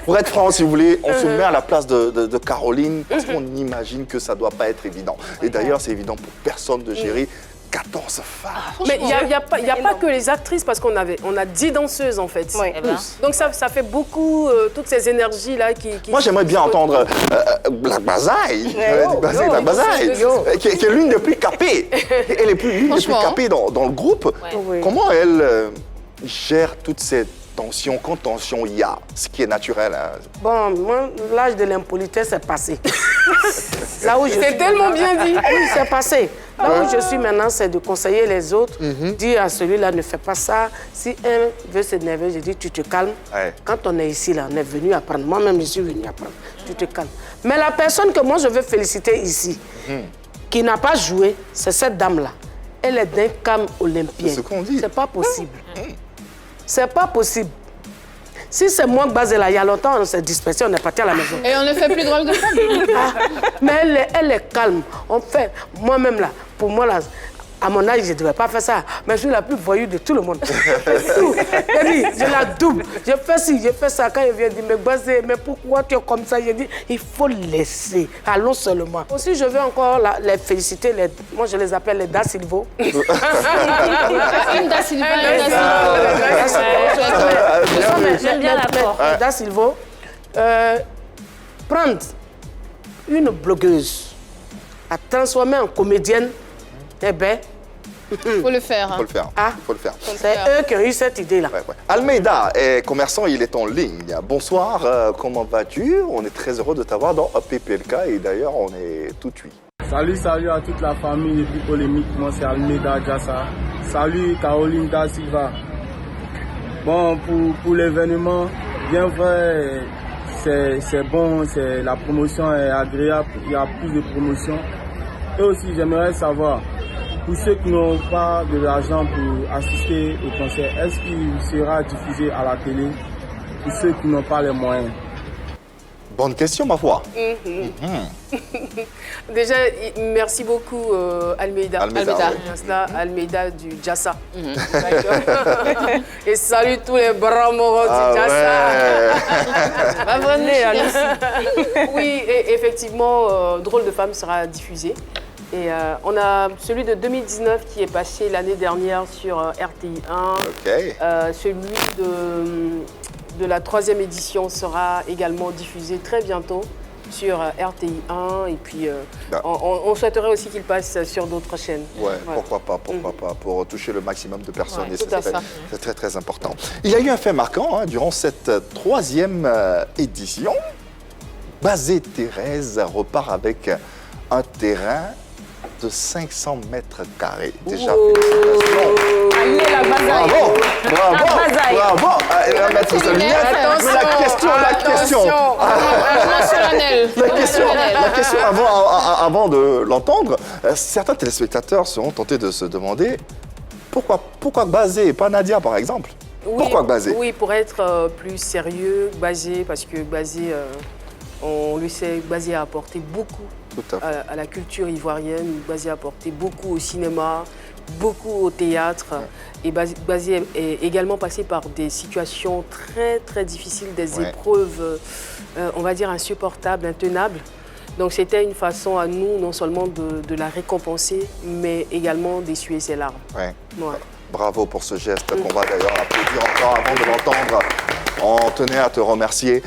pour être franc, si vous voulez, on se met à la place de Caroline parce qu'on imagine que ça ne doit pas être évident. Et d'ailleurs, c'est évident pour personne de gérer 14 femmes. Mais il n'y a pas que les actrices, parce on a 10 danseuses en fait. Oui. Donc ça fait beaucoup, toutes ces énergies-là qui... Moi j'aimerais bien entendre Black Bazaï, qui est l'une des plus capées. Elle est l'une des plus capées dans le groupe. Ouais. Comment elle gère toutes ces tensions, quand tension il y a, ce qui est naturel. Hein. Bon, moi, l'âge de l'impolitesse est passé. Là où c'est tellement bien dit. Oui, c'est passé. Là où je suis maintenant, c'est de conseiller les autres, dire à celui-là, ne fais pas ça. Si un veut s'énerver, je dis, tu te calmes. Ouais. Quand on est ici, là, on est venu apprendre. Moi-même, je suis venu apprendre. Tu te calmes. Mais la personne que moi, je veux féliciter ici, qui n'a pas joué, c'est cette dame-là. Elle est d'un calme olympien. C'est ce qu'on dit. C'est pas possible. C'est pas possible. Si c'est moi qui base là, il y a longtemps, on s'est dispersé, on est parti à la maison. Et on ne fait plus drôle de femme. Mais elle est calme. On fait, moi-même là, pour moi là, à mon âge, je ne devais pas faire ça. Mais je suis la plus voyue de tout le monde. Je la double. Je fais ci, je fais ça. Quand il vient dire, mais Bazé, mais pourquoi tu es comme ça? Je dis, il faut laisser. Allons seulement. Aussi, je veux encore les féliciter. Moi, je les appelle les Da Silvo. Une Da Silva, j'aime bien l'apport. Da Silvo. Prendre une blogueuse, à transformer en comédienne, eh bien, il faut le faire. Il faut le faire. Ah, faut le faire. C'est eux qui ont eu cette idée-là. Ouais. Almeida est commerçant, il est en ligne. Bonsoir, comment vas-tu? On est très heureux de t'avoir dans PPLK et d'ailleurs, on est tout cuit. Salut à toute la famille et puis polémique. Moi, c'est Almeida Jassa. Salut Caroline Da Silva. Bon, pour l'événement, bien vrai, c'est bon, la promotion est agréable, il y a plus de promotion. Et aussi, j'aimerais savoir, pour ceux qui n'ont pas de l'argent pour assister au concert, est-ce qu'il sera diffusé à la télé pour ceux qui n'ont pas les moyens? Bonne question, ma foi. Déjà, merci beaucoup, Almeida. Almeida du Jassa. Et salut tous les bras morts du Jassa. Oui, et effectivement, Drôle de femme sera diffusé. Et on a celui de 2019 qui est passé l'année dernière sur RTI 1. Celui de la 3e édition sera également diffusé très bientôt sur RTI 1. Et puis, on souhaiterait aussi qu'il passe sur d'autres chaînes. Ouais, pourquoi pas, pour toucher le maximum de personnes. Et c'est très, très important. Il y a eu un fait marquant durant cette 3e édition. Bazé Thérèse repart avec un terrain de 500 mètres carrés. Déjà, félicitations. Allez, la bazaille. Bravo. La question avant de l'entendre, certains téléspectateurs seront tentés de se demander pourquoi Bazé et pas Nadia, par exemple? Pourquoi Bazé? Oui, pour être plus sérieux, Bazé, parce que Bazé, on le sait, Bazé a apporté beaucoup à la culture ivoirienne, Bazé a apporté beaucoup au cinéma, beaucoup au théâtre. Et Bazé est également passé par des situations très, très difficiles, des épreuves, on va dire, insupportables, intenables. Donc c'était une façon à nous, non seulement de la récompenser, mais également d'essuyer ses larmes. Bravo pour ce geste qu'on va d'ailleurs applaudir encore avant de l'entendre On tenait à te remercier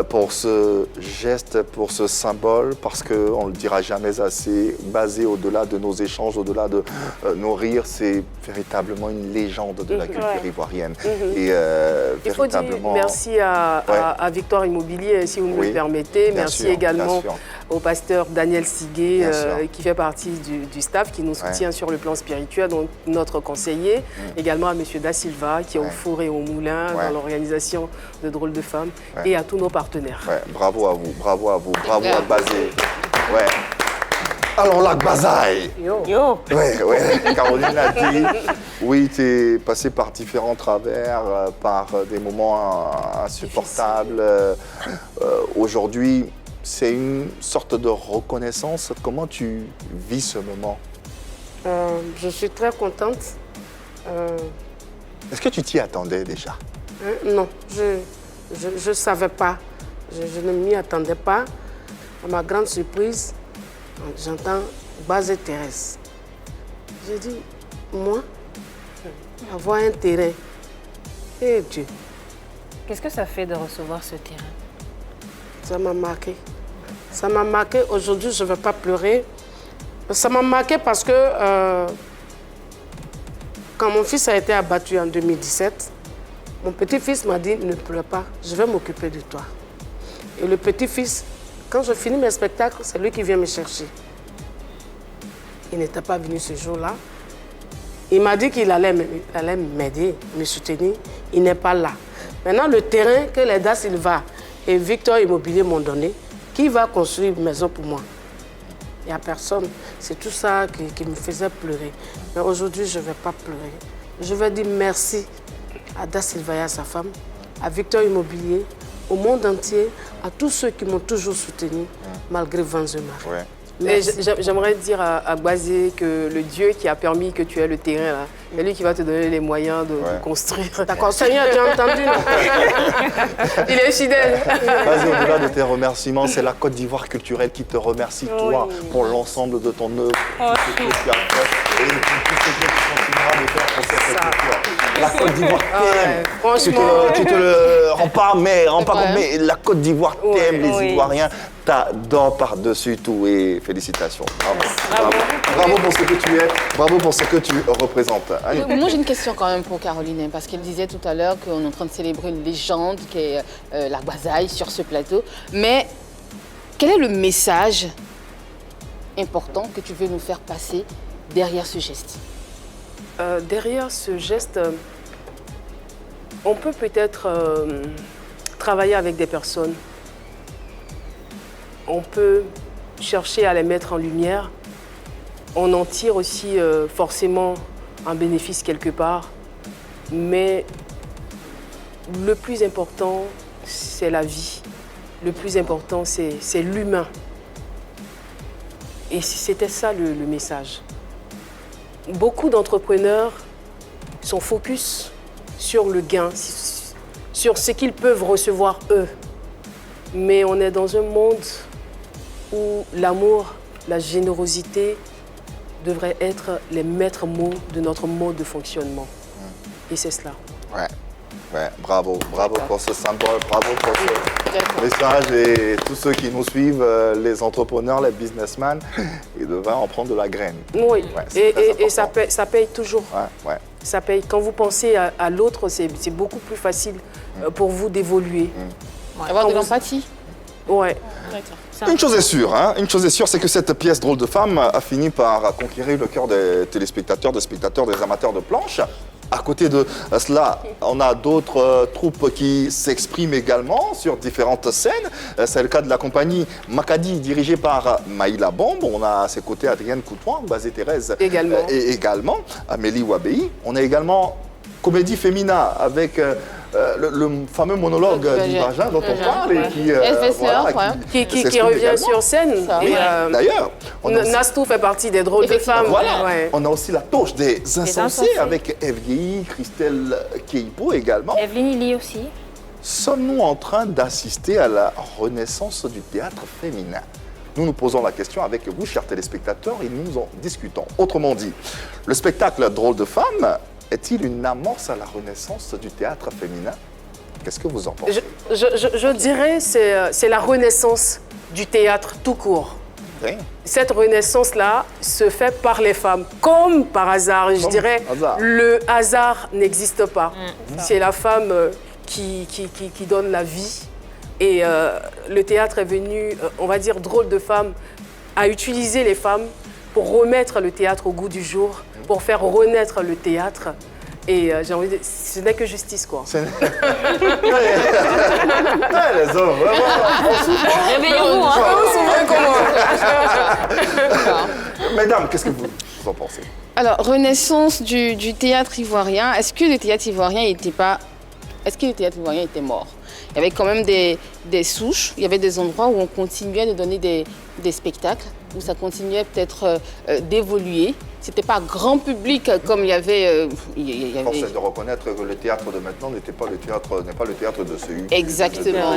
pour ce geste, pour ce symbole, parce qu'on ne le dira jamais assez, basé au-delà de nos échanges, au-delà de nos rires, c'est véritablement une légende de la culture ivoirienne. Et il faut dire merci à Victoire Immobilier, si vous me le permettez. Merci également au pasteur Daniel Siguet, qui fait partie du staff, qui nous soutient sur le plan spirituel, donc notre conseiller. Également à M. Da Silva, qui est au four et au moulin, dans l'organisation de Drôles de Femmes, et à tous nos partenaires. Bravo à vous, bravo à Bazé. Alors, Lac Bazaï. Caroline l'a dit. Oui, tu es passé par différents travers, par des moments insupportables. Aujourd'hui, c'est une sorte de reconnaissance. Comment tu vis ce moment? Je suis très contente. Est-ce que tu t'y attendais déjà? Non, je ne savais pas. Je ne m'y attendais pas. À ma grande surprise, j'entends Bazé Thérèse. J'ai dit, moi, avoir un terrain. Eh Dieu. Qu'est-ce que ça fait de recevoir ce terrain? Ça m'a marqué. Ça m'a marqué. Aujourd'hui, je ne vais pas pleurer. Ça m'a marqué parce que quand mon fils a été abattu en 2017, mon petit-fils m'a dit, ne pleure pas, je vais m'occuper de toi. Et le petit-fils, quand je finis mes spectacles, c'est lui qui vient me chercher. Il n'était pas venu ce jour-là. Il m'a dit qu'il allait m'aider, me soutenir. Il n'est pas là. Maintenant, le terrain que les Da Silva et Victor Immobilier m'ont donné, qui va construire une maison pour moi? Il n'y a personne. C'est tout ça qui me faisait pleurer. Mais aujourd'hui, je ne vais pas pleurer. Je vais dire merci à Da Silva et à sa femme, à Victor Immobilier, au monde entier, à tous ceux qui m'ont toujours soutenu, malgré vents et marées. J'aimerais dire à Bazé que le Dieu qui a permis que tu aies le terrain, là, c'est lui qui va te donner les moyens de construire. D'accord, Seigneur, tu as entendu? Il est fidèle. Bazé, au-delà de tes remerciements, c'est la Côte d'Ivoire culturelle qui te remercie, toi, pour l'ensemble de ton œuvre, pour tout ce que tu as fait et pour tout ce que tu continueras de faire pour cette culture. La Côte d'Ivoire t'aime. Tu te le rends pas, mais la Côte d'Ivoire t'aime, les Ivoiriens t'adorent par-dessus tout. Et félicitations. Bravo pour ce que tu es, bravo pour ce que tu représentes. Moi, j'ai une question quand même pour Caroline, parce qu'elle disait tout à l'heure qu'on est en train de célébrer une légende qui est Lac Bazaï sur ce plateau. Mais quel est le message important que tu veux nous faire passer derrière ce geste? Derrière ce geste, on peut peut-être travailler avec des personnes. On peut chercher à les mettre en lumière. On en tire aussi forcément un bénéfice quelque part. Mais le plus important, c'est la vie. Le plus important, c'est l'humain. Et c'était ça le message. Beaucoup d'entrepreneurs sont focus sur le gain, sur ce qu'ils peuvent recevoir eux. Mais on est dans un monde où l'amour, la générosité devraient être les maîtres mots de notre mode de fonctionnement. Et c'est cela. Bravo pour ce symbole, bravo pour ce message et tous ceux qui nous suivent, les entrepreneurs, les businessmen, ils devraient en prendre de la graine. Oui, et ça paye toujours. Ça paye. Quand vous pensez à l'autre, c'est beaucoup plus facile pour vous d'évoluer. Avoir de l'empathie. Ouais. Une chose est sûre, c'est que cette pièce Drôle de Femme a fini par conquérir le cœur des téléspectateurs, des spectateurs, des amateurs de planche. À côté de cela, on a d'autres troupes qui s'expriment également sur différentes scènes. C'est le cas de la compagnie Makadi, dirigée par Maïla Bombe. On a à ses côtés Adrienne Coutouin, Bazé Thérèse et également Amélie Wabei. On a également Comédie Fémina avec le fameux monologue d'Ibrahim dont on parle et qui revient sur scène. D'ailleurs, Nastou fait partie des Drôles de Femmes. On a aussi la touche des Insensés avec Evgeny, Christelle Keipo également. Evelyne Lee aussi. Sommes-nous en train d'assister à la renaissance du théâtre féminin? Nous nous posons la question avec vous, chers téléspectateurs, et nous en discutons. Autrement dit, le spectacle Drôle de Femmes est-il une amorce à la renaissance du théâtre féminin? Qu'est-ce que vous en pensez? Je dirais que c'est la renaissance du théâtre tout court. Oui. Cette renaissance-là se fait par les femmes, comme par hasard. Je dirais, le hasard n'existe pas. C'est la femme qui donne la vie. Et le théâtre est venu, on va dire, Drôle de Femme, à utiliser les femmes pour remettre le théâtre au goût du jour, pour faire renaître le théâtre. Et j'ai envie de dire, ce n'est que justice, quoi. Les hommes, vraiment. Réveillez-vous, Mesdames, qu'est-ce que vous en pensez? Alors, renaissance du théâtre ivoirien. Est-ce que le théâtre ivoirien était mort? Il y avait quand même des souches, il y avait des endroits où on continuait de donner des spectacles, où ça continuait peut-être d'évoluer. C'était pas grand public comme il y avait. Force est de reconnaître que le théâtre de maintenant n'est pas le théâtre de ce. Exactement.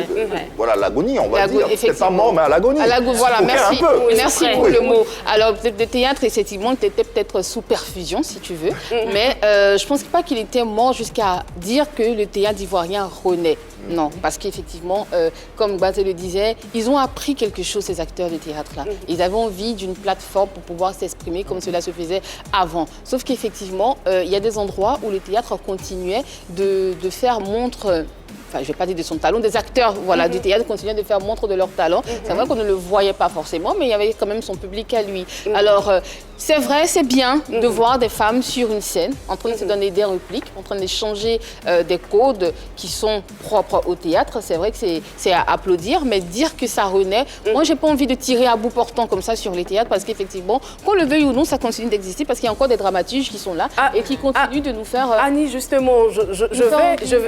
Voilà, l'agonie, on va dire. C'est pas mort, mais à l'agonie. Voilà, merci. Merci pour le mot. Alors, le théâtre, effectivement, était peut-être sous perfusion, si tu veux. Mais je pense pas qu'il était mort jusqu'à dire que le théâtre ivoirien renaît. Non, parce qu'effectivement, comme Baté le disait, ils ont appris quelque chose, ces acteurs de théâtre-là. Ils avaient envie d'une plateforme pour pouvoir s'exprimer comme cela se faisait avant. Sauf qu'effectivement, il y a des endroits où le théâtre continuait de faire montre... Enfin, je ne vais pas dire de son talent, des acteurs du théâtre continuaient de faire montre de leur talent. C'est vrai qu'on ne le voyait pas forcément, mais il y avait quand même son public à lui. Alors, c'est vrai, c'est bien de voir des femmes sur une scène, en train de se donner des répliques, en train d'échanger des codes qui sont propres au théâtre. C'est vrai que c'est à applaudir, mais dire que ça renaît, moi, je n'ai pas envie de tirer à bout portant comme ça sur les théâtres, parce qu'effectivement, qu'on le veuille ou non, ça continue d'exister, parce qu'il y a encore des dramaturges qui sont là et qui continuent de nous faire... Annie, justement,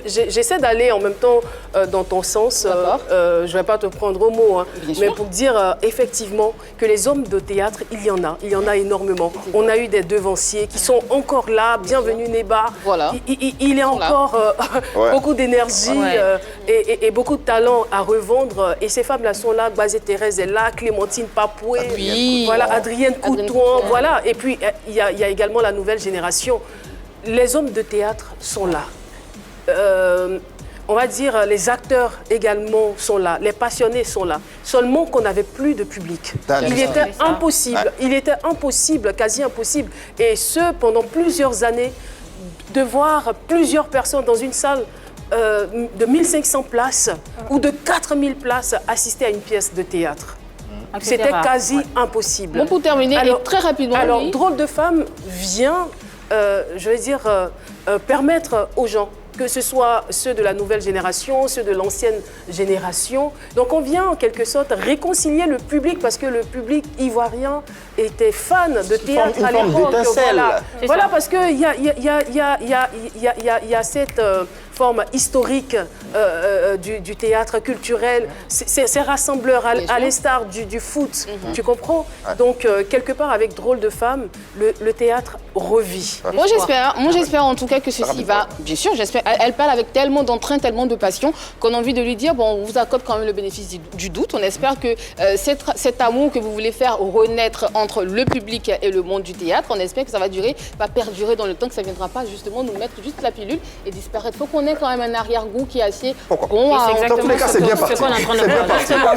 j'essaie d'aller en même temps dans ton sens, je ne vais pas te prendre au mot, mais pour dire effectivement que les hommes de théâtre, il y en a énormément. On a eu des devanciers qui sont encore là, bienvenue Néba. Voilà. Il y a encore beaucoup d'énergie et beaucoup de talent à revendre. Et ces femmes-là sont là, Gbazé Thérèse est là, Clémentine Papoué, voilà, Adrienne Coutouan, voilà. Et puis il y a également la nouvelle génération. Les hommes de théâtre sont là. On va dire, les acteurs également sont là, les passionnés sont là. Seulement qu'on n'avait plus de public. Il était impossible, quasi impossible. Et ce, pendant plusieurs années, de voir plusieurs personnes dans une salle de 1500 places ou de 4000 places assister à une pièce de théâtre. C'était quasi impossible. Bon, pour terminer, très rapidement. Alors, Drôle de Femme vient, je vais dire, permettre aux gens, que ce soit ceux de la nouvelle génération, ceux de l'ancienne génération. Donc on vient en quelque sorte réconcilier le public parce que le public ivoirien était fan de théâtre à l'époque. Voilà, parce qu'il y a cette forme historique du théâtre culturel, c'est rassembleur à l'instar du foot, tu comprends? Donc quelque part avec Drôle de Femme, le théâtre revit. Moi j'espère en tout cas que ceci va, bien sûr j'espère, elle parle avec tellement d'entrain, tellement de passion qu'on a envie de lui dire, bon on vous accorde quand même le bénéfice du doute, on espère que cet amour que vous voulez faire renaître entre le public et le monde du théâtre, on espère que ça va perdurer dans le temps, que ça ne viendra pas justement nous mettre juste la pilule et disparaître. Il faut qu'on ait quand même un arrière-goût qui est assez bon. Dans tous les cas, c'est bien parti.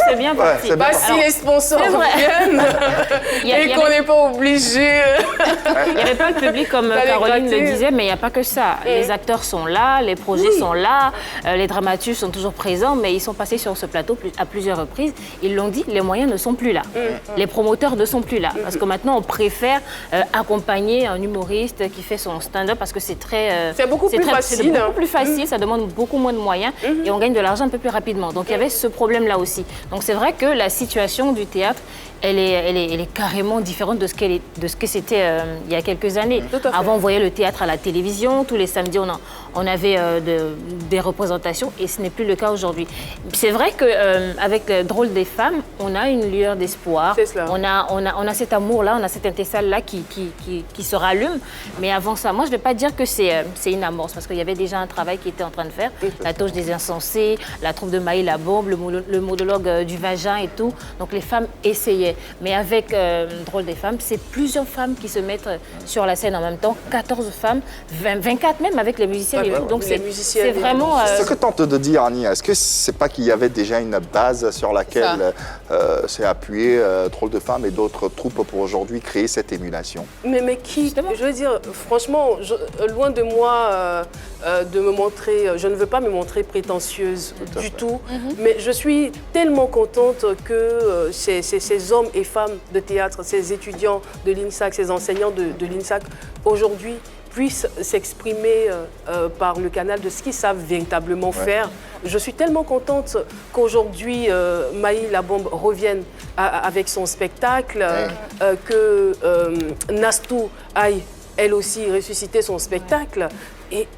C'est bien parti. Si les sponsors viennent et qu'on n'est pas obligé. Il n'y avait pas le public comme Caroline le disait, mais il n'y a pas que ça. Les acteurs sont là, les projets sont là, les dramaturges sont toujours présents, mais ils sont passés sur ce plateau à plusieurs reprises. Ils l'ont dit, les moyens ne sont plus là. Les promoteurs ne sont plus là. Parce que maintenant, on préfère accompagner un humoriste qui fait son stand-up parce que c'est beaucoup plus facile, ça demande beaucoup moins de moyens et on gagne de l'argent un peu plus rapidement. Donc il y avait ce problème-là aussi. Donc c'est vrai que la situation du théâtre, elle est carrément différente de ce que c'était il y a quelques années. Avant, on voyait le théâtre à la télévision. Tous les samedis, on avait des représentations et ce n'est plus le cas aujourd'hui. C'est vrai qu'avec Drôle des Femmes, on a une lueur d'espoir. On a cet amour-là, on a cette étincelle-là qui se rallume. Mais avant ça, moi, je ne vais pas dire que c'est une amorce parce qu'il y avait déjà un travail qui était en train de faire. La Touche des des insensés, la troupe de Maï la bombe, le monologue du vagin et tout. Donc les femmes essayaient. Mais avec Drôle des femmes, c'est plusieurs femmes qui se mettent sur la scène en même temps, 14 femmes, 24 même avec les musiciens et tout. Donc c'est vraiment... Ce que tente de dire, Annie, est-ce que c'est pas qu'il y avait déjà une base sur laquelle s'est appuyé Drôle de femmes et d'autres troupes pour aujourd'hui créer cette émulation? Mais qui? Je veux dire, franchement, loin de moi de me montrer, je ne veux pas me montrer prétentieuse du tout, mais je suis tellement contente que ces hommes et femmes de théâtre, ces étudiants de l'INSAC, ces enseignants de l'INSAC, aujourd'hui, puissent s'exprimer par le canal de ce qu'ils savent véritablement faire. Je suis tellement contente qu'aujourd'hui, Maï la bombe revienne avec son spectacle, que Nastou aille elle aussi ressusciter son spectacle. Et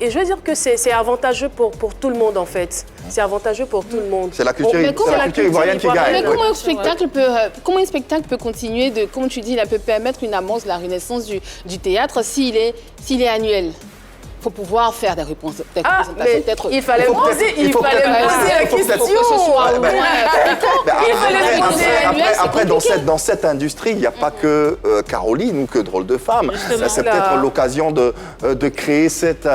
je veux dire que c'est avantageux pour tout le monde, en fait. C'est avantageux pour tout le monde. C'est la culture ivoirienne qui gagne. Mais comment un spectacle peut continuer de, comme tu dis, peut permettre une amorce de la renaissance du théâtre s'il est annuel? Il faut pouvoir faire des représentations. Il fallait me poser la question. Après, dans cette industrie, il n'y a pas que Caroline ou que Drôle de Femmes. C'est peut-être l'occasion de créer cette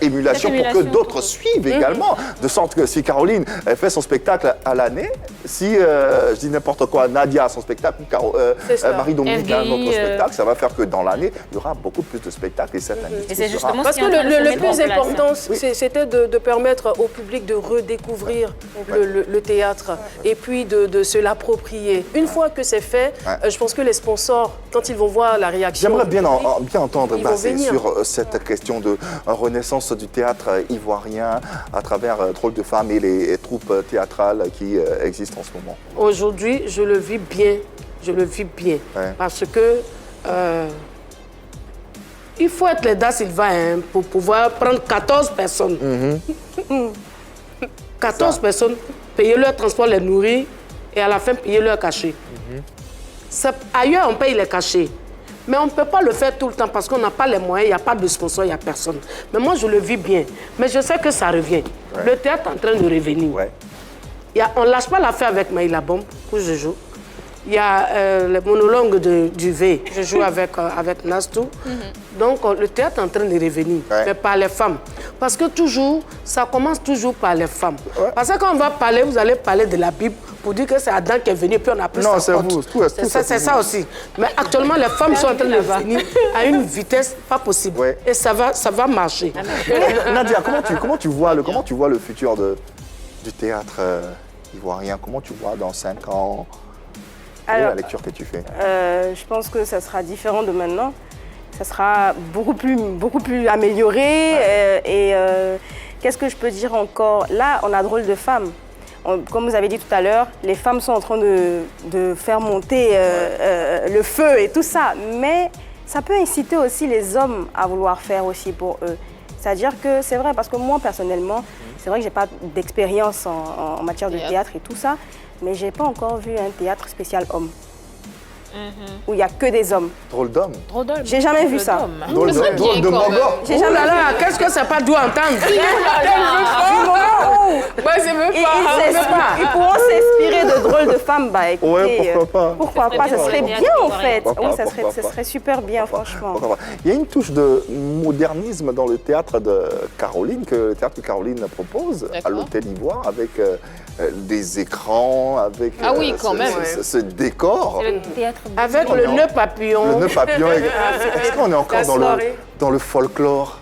émulation pour que d'autres suivent également. De sorte que si Caroline fait son spectacle à l'année, si, je dis n'importe quoi, Nadia a son spectacle, Marie-Dominique a un autre spectacle, ça va faire que dans l'année, il y aura beaucoup plus de spectacles et cette industrie sera... Parce que le plus important, c'était de permettre au public de redécouvrir le théâtre et puis de se l'approprier. Une fois que c'est fait, je pense que les sponsors, quand ils vont voir la réaction... J'aimerais bien entendre Bassé sur cette question de renaissance du théâtre ivoirien à travers Drôle de femmes et les troupes théâtrales qui existent en ce moment. Aujourd'hui, je le vis bien. Je le vis bien. Parce que... il faut être les Da Silva pour pouvoir prendre 14 personnes. 14 personnes, payer leur transport, les nourrir et à la fin payer leur cachet. Ailleurs, on paye les cachets. Mais on ne peut pas le faire tout le temps parce qu'on n'a pas les moyens, il n'y a pas de sponsor, il n'y a personne. Mais moi, je le vis bien. Mais je sais que ça revient. Le théâtre est en train de revenir. On ne lâche pas l'affaire avec Maï la bombe, où je joue. Il y a le monologue du V. Je joue avec Nastou. Donc, le théâtre est en train de revenir, mais par les femmes. Parce que ça commence toujours par les femmes. Parce que quand on va parler, vous allez parler de la Bible pour dire que c'est Adam qui est venu, puis on a plus sa porte. C'est ça aussi. Mais actuellement, les femmes sont en train de revenir à une vitesse pas possible. Et ça va marcher. Nadia, comment tu vois le futur du théâtre ivoirien? Comment tu vois dans 5 ans? Alors, la lecture que tu fais? Je pense que ça sera différent de maintenant. Ça sera beaucoup plus amélioré. Qu'est-ce que je peux dire encore? Là, on a Drôle de femmes. Comme vous avez dit tout à l'heure, les femmes sont en train de faire monter le feu et tout ça. Mais ça peut inciter aussi les hommes à vouloir faire aussi pour eux. C'est-à-dire que c'est vrai, parce que moi, personnellement, c'est vrai que je n'ai pas d'expérience en matière de théâtre et tout ça. Mais je n'ai pas encore vu un théâtre spécial homme. Où il n'y a que des hommes. Drôle d'homme. J'ai jamais vu ça. Drôle de Mangor. J'ai jamais vu. Qu'est-ce que c'est pas doux entendre? Ils pourront s'inspirer de Drôle de femmes. Bah écoutez, pourquoi pas? Ça serait bien en fait. Oui, ça serait super bien, franchement. Il y a une touche de modernisme dans le théâtre de Caroline, que le théâtre de Caroline propose à l'Hôtel Ivoire, avec des écrans, avec ce décor. Avec le nœud papillon. Le nœud papillon. Est-ce qu'on est encore dans le folklore?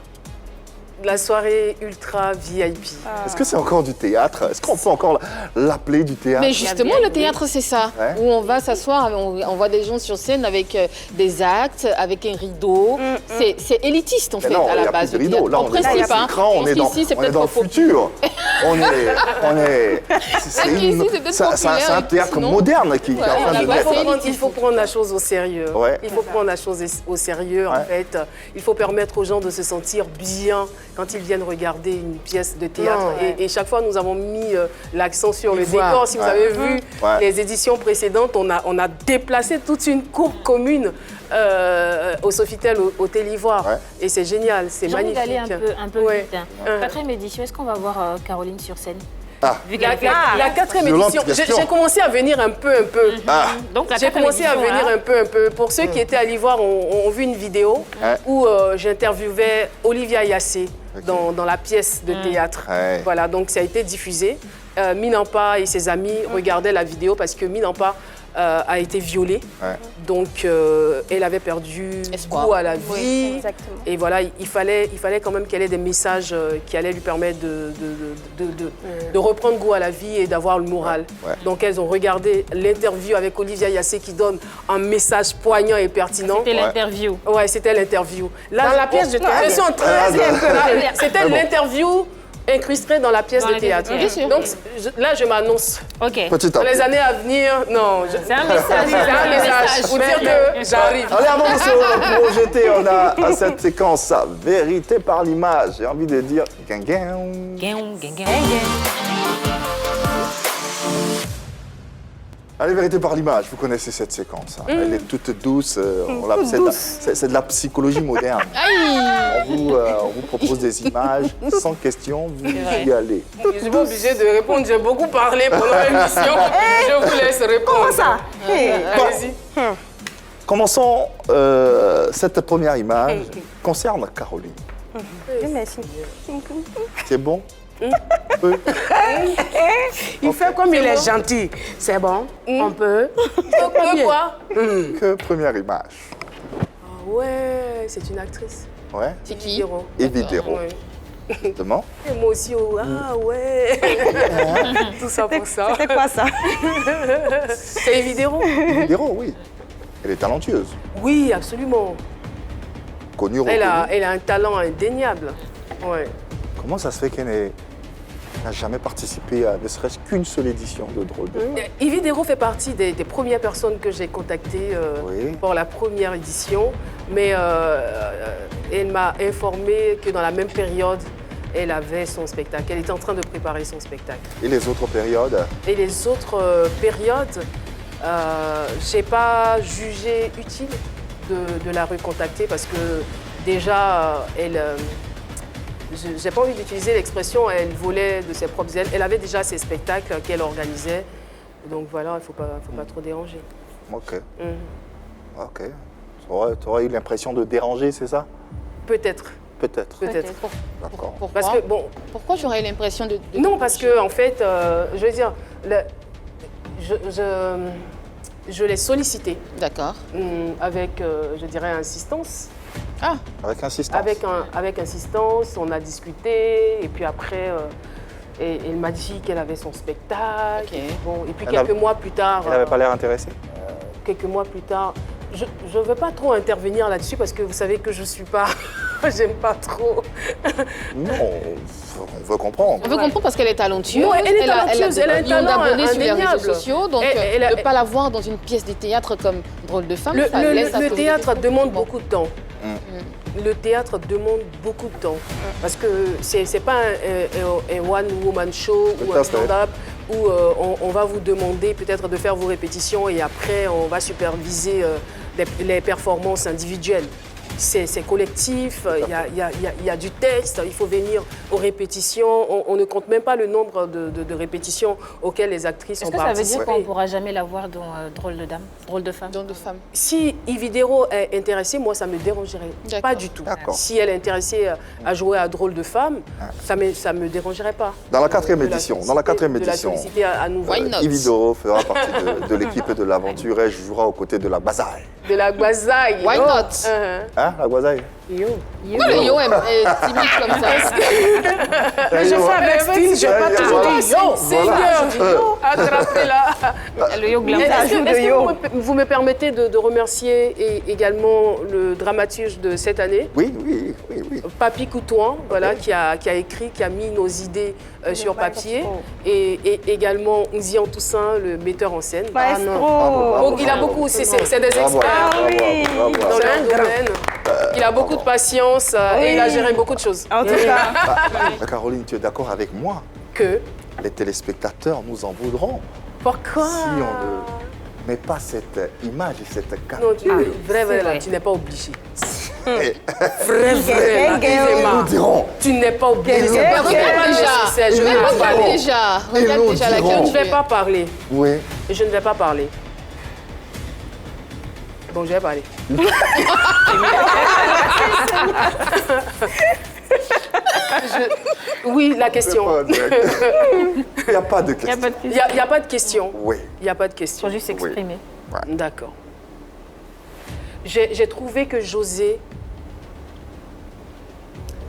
La soirée ultra VIP. Est-ce que c'est encore du théâtre? Est-ce qu'on peut encore l'appeler du théâtre? Mais justement, le théâtre, c'est ça. Où on va s'asseoir, on voit des gens sur scène avec des actes, avec un rideau. C'est élitiste, en fait, à la base. Rideau. Là, on est dans l'écran, on est dans le futur. C'est un théâtre moderne qui est en train de naître. Il faut prendre la chose au sérieux. Il faut prendre la chose au sérieux, en fait. Il faut permettre aux gens de se sentir bien quand ils viennent regarder une pièce de théâtre. Et chaque fois, nous avons mis l'accent sur le décor. Si vous avez vu les éditions précédentes, on a déplacé toute une cour commune au Sofitel, au Télivoire. Et c'est génial, c'est magnifique. J'ai envie d'aller un peu vite. Quatrième édition, est-ce qu'on va voir Caroline sur scène? La quatrième édition, j'ai commencé à venir un peu. J'ai commencé à venir un peu. Pour ceux qui étaient à l'Ivoire, ont vu une vidéo où j'interviewais Olivia Yassé dans la pièce de théâtre. Voilà, donc ça a été diffusé. Minampa et ses amis regardaient la vidéo parce que Minampa a été violée. Donc, elle avait perdu goût à la vie. Et voilà, il fallait quand même qu'elle ait des messages qui allaient lui permettre de reprendre goût à la vie et d'avoir le moral. Donc, elles ont regardé l'interview avec Olivia Yassé qui donne un message poignant et pertinent. C'était l'interview. Ouais, c'était l'interview. Dans la pièce de théâtre. Je suis en train C'était l'interview incrusté dans la pièce de théâtre. Bien sûr. Donc là, je m'annonce. Ok. Petit à Dans les petit. années à venir, non. C'est un message. C'est un message pour dire que j'arrive. Allez, avant de se projeter, on a cette séquence vérité par l'image. J'ai envie de dire Allez, vérité par l'image, vous connaissez cette séquence. Elle est toute douce. C'est de la psychologie moderne. On vous propose des images sans question, vous y allez. Je suis pas obligée de répondre, j'ai beaucoup parlé pendant l'émission. Je vous laisse répondre. Comment ça? Allez-y. Commençons cette première image concerne Caroline. Merci. C'est bon? Il fait comme il est gentil. C'est bon, on peut. Quoi? Que première image? Ah ouais, c'est une actrice. Ouais. C'est qui? Evidero. Ouais. Justement. Et moi aussi, ah ouais. Tout ça pour ça. C'est quoi ça? C'est Evidero. Evidero, oui. Elle est talentueuse. Oui, absolument. Connue, Elle reconnue. a un talent indéniable. Ouais. Comment ça se fait qu'elle n'a jamais participé à ne serait-ce qu'une seule édition de Drôle de Femme? Evidero fait partie des premières personnes que j'ai contactées pour la première édition. Mais elle m'a informé que dans la même période, elle avait son spectacle. Elle était en train de préparer son spectacle. Et les autres périodes? Et les autres périodes, je n'ai pas jugé utile de la recontacter parce que déjà, j'ai pas envie d'utiliser l'expression, elle volait de ses propres ailes. Elle avait déjà ses spectacles qu'elle organisait. Donc voilà, il ne faut pas trop déranger. Ok. Ok. Tu aurais eu l'impression de déranger, c'est ça? Peut-être. Peut-être. Peut-être. D'accord. Pourquoi? Parce que, bon, Pourquoi j'aurais l'impression de... non, parce que en fait, je veux dire, je l'ai sollicité. D'accord. Avec, je dirais, insistance. Ah. Avec insistance. Avec insistance, on a discuté et puis après, elle m'a dit qu'elle avait son spectacle. Okay. Bon, et puis quelques mois plus tard... Elle n'avait pas l'air intéressée? Quelques mois plus tard, je ne veux pas trop intervenir là-dessus parce que vous savez que je ne suis pas... J'aime pas trop. Non, on veut comprendre. On veut comprendre parce qu'elle est talentueuse. Non, elle est talentueuse, elle a un talent d'abonnés sur les indéniable. réseaux sociaux. Donc, ne pas la voir dans une pièce de théâtre comme Drôle de Femme, ça laisse un peu... Le théâtre demande beaucoup de temps. Le théâtre demande beaucoup de temps. Parce que c'est pas un one-woman show ou un stand-up où on va vous demander peut-être de faire vos répétitions et après on va superviser les performances individuelles. C'est collectif, il y a du texte, il faut venir aux répétitions. On ne compte même pas le nombre de répétitions auxquelles les actrices ont participé. Est-ce que ça veut dire qu'on ne pourra jamais la voir dans Drôle de Dame, Drôle de Femme? Drôle de Femme. Si Evidero est intéressée, moi, ça ne me dérangerait pas du tout. Si elle est intéressée à jouer à Drôle de Femme, ça ne me dérangerait pas. Dans la quatrième édition, de la solliciter à nouveau. Evidero fera partie de l'équipe de l'aventure et jouera aux côtés de la Gbazaye. De la Gbazaye. Why not? Hein, la Gbazaye? Yo. Non, le yo est timide comme ça. Mais je fais avec style, je n'ai pas toujours dit yo. Seigneur, yo, attrapez-la. Le yo glam. Est-ce que vous me permettez de remercier également le dramaturge de cette année? Oui. Papi Coutouan, voilà, qui a écrit, qui a mis nos idées sur papier. Et également Nzian Toussaint, le metteur en scène. Maestro. Donc il a beaucoup, c'est des experts dans leur domaine. Il a beaucoup de patience et il a géré beaucoup de choses. En tout cas. Caroline, tu es d'accord avec moi que les téléspectateurs nous en voudront. Pourquoi? Si on ne met pas cette image et cette carte. Non, vrai, tu n'es pas obligé. Vrai, nous dirons. Tu n'es pas obligé. Regarde déjà laquelle je ne vais pas parler. Oui. Je ne vais pas parler. Bon, je vais parler. Oui, la question. Il n'y a pas de question. Il n'y a pas de question. Oui. Il n'y a pas de question. Il faut juste s'exprimer. Oui. Ouais. D'accord. J'ai trouvé que José...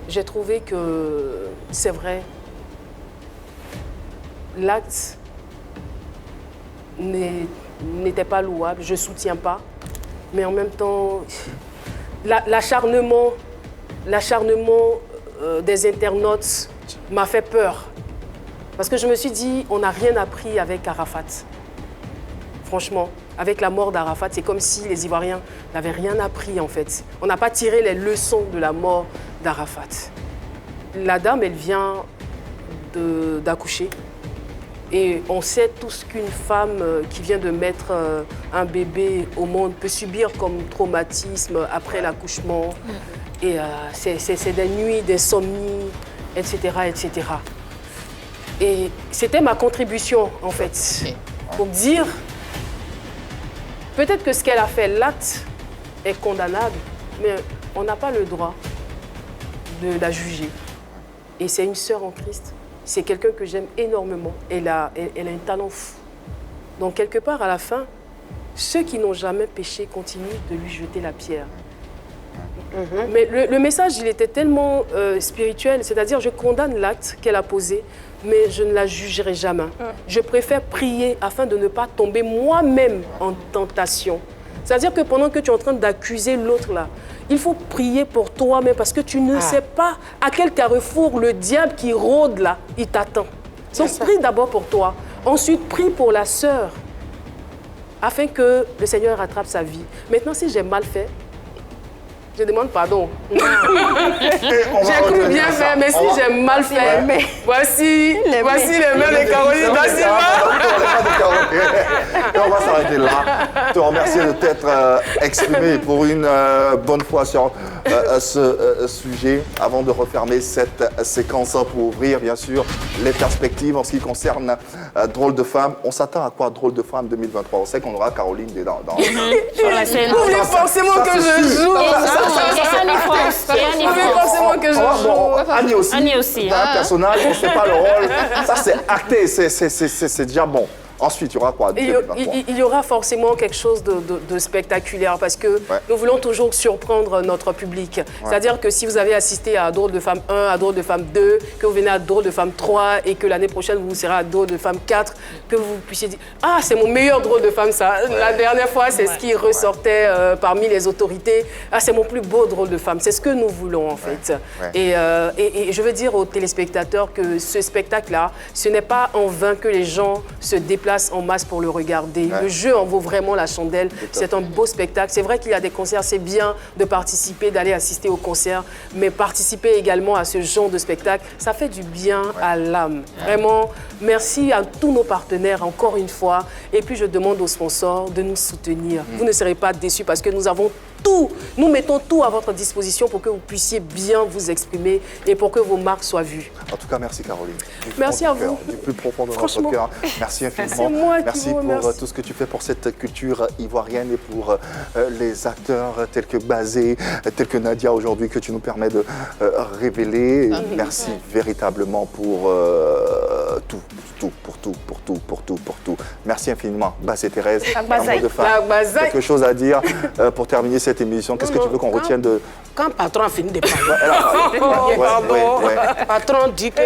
J'ai trouvé que, c'est vrai, l'acte n'était pas louable, je ne soutiens pas, mais en même temps, l'acharnement des internautes m'a fait peur. Parce que je me suis dit, on n'a rien appris avec Arafat. Franchement, avec la mort d'Arafat, c'est comme si les Ivoiriens n'avaient rien appris en fait. On n'a pas tiré les leçons de la mort d'Arafat. La dame, elle vient d'accoucher. Et on sait tous qu'une femme qui vient de mettre un bébé au monde peut subir comme traumatisme après l'accouchement. Et c'est des nuits d'insomnie, etc., etc. Et c'était ma contribution, en fait, pour dire, peut-être que ce qu'elle a fait, l'acte est condamnable, mais on n'a pas le droit de la juger. Et c'est une sœur en Christ. C'est quelqu'un que j'aime énormément. Elle a un talent fou. Donc, quelque part, à la fin, ceux qui n'ont jamais péché continuent de lui jeter la pierre. Mais le message, il était tellement spirituel. C'est-à-dire, je condamne l'acte qu'elle a posé, mais je ne la jugerai jamais. Je préfère prier afin de ne pas tomber moi-même en tentation. C'est-à-dire que pendant que tu es en train d'accuser l'autre là, il faut prier pour toi-même parce que tu ne sais pas à quel carrefour le diable qui rôde là, il t'attend. Donc prie d'abord pour toi. Ensuite, prie pour la sœur afin que le Seigneur rattrape sa vie. Maintenant, si j'ai mal fait, je demande pardon. J'ai cru bien faire, mais si j'ai mal fait, voici les mains de Caroline Da Silva. Et on va s'arrêter là. Te remercier de t'être exprimé pour une bonne fois sur ce sujet. Avant de refermer cette séquence pour ouvrir, bien sûr, les perspectives en ce qui concerne Drôle de Femme. On s'attend à quoi Drôle de Femme 2023? On sait qu'on aura Caroline dans sur la scène. Vous voulez forcément que je joue. Annie aussi. Un personnage, on ne sait pas le rôle. Ça, c'est acté, c'est déjà bon. Ensuite, il y aura quoi? Il y aura forcément quelque chose de spectaculaire parce que nous voulons toujours surprendre notre public. C'est-à-dire que si vous avez assisté à Drôle de Femme 1, à Drôle de Femme 2, que vous venez à Drôle de Femme 3 et que l'année prochaine vous serez à Drôle de Femme 4, que vous puissiez dire « Ah, c'est mon meilleur Drôle de Femme ça ». La dernière fois, c'est ce qui ressortait parmi les autorités. « Ah, c'est mon plus beau Drôle de Femme ». C'est ce que nous voulons en fait. Et je veux dire aux téléspectateurs que ce spectacle-là, ce n'est pas en vain que les gens se déplacent en masse pour le regarder. Le jeu en vaut vraiment la chandelle. C'est un beau spectacle. C'est vrai qu'il y a des concerts, c'est bien de participer, d'aller assister aux concerts, mais participer également à ce genre de spectacle, ça fait du bien à l'âme. Vraiment, merci à tous nos partenaires encore une fois. Et puis je demande aux sponsors de nous soutenir. Vous ne serez pas déçus parce que nous avons tout. Nous mettons tout à votre disposition pour que vous puissiez bien vous exprimer et pour que vos marques soient vues. En tout cas, merci Caroline. Merci à vous. Du plus profond de notre cœur. Merci infiniment. Merci pour tout ce que tu fais pour cette culture ivoirienne et pour les acteurs tels que Bazé, tels que Nadia aujourd'hui que tu nous permets de révéler. Merci véritablement pour tout. Merci infiniment. Bazé Thérèse, un mot de fin, quelque chose à dire pour terminer cette émission. Qu'est-ce que tu veux qu'on retienne de... Quand le patron a fini de parler, patron dit que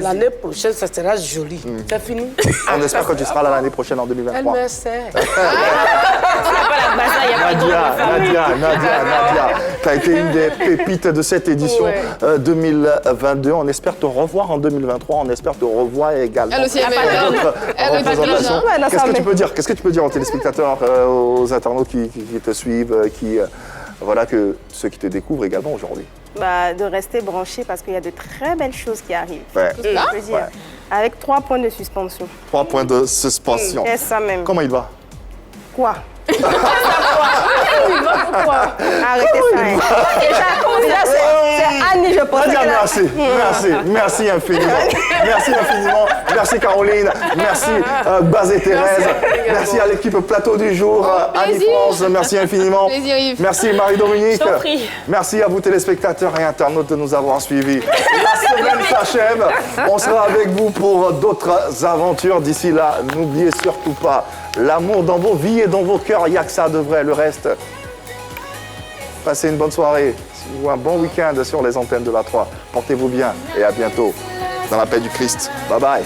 l'année prochaine, ça sera joli. C'est fini. On espère que tu seras là l'année prochaine en 2023. Elle me sait. Nadia, tu as été une des pépites de cette édition 2022. On espère te revoir en 2023. On espère te revoir également. Elle aussi, représentation. Qu'est-ce que tu peux dire aux téléspectateurs, aux internautes qui te suivent, voilà que ceux qui te découvrent également aujourd'hui. Bah, de rester branché parce qu'il y a de très belles choses qui arrivent. Ouais. Tout ce que je peux dire. Ouais. Avec 3 points de suspension. 3 points de suspension. C'est ça même. Comment il va? Quoi? Arrêtez ça. Hein. Déjà c'est Annie, je pense. Merci infiniment. Merci infiniment. Merci Caroline. Merci Baz et Thérèse. Merci à l'équipe Plateau du jour. Annie-France, merci infiniment. Plaisir, Yves. Merci Marie-Dominique. Je t'en prie. Merci à vous téléspectateurs et internautes de nous avoir suivis. La semaine s'achève. On sera avec vous pour d'autres aventures. D'ici là, n'oubliez surtout pas l'amour dans vos vies et dans vos cœurs. Il n'y a que ça de vrai. Le reste, passez une bonne soirée ou un bon week-end sur les antennes de la 3. Portez-vous bien et à bientôt dans la paix du Christ. Bye bye.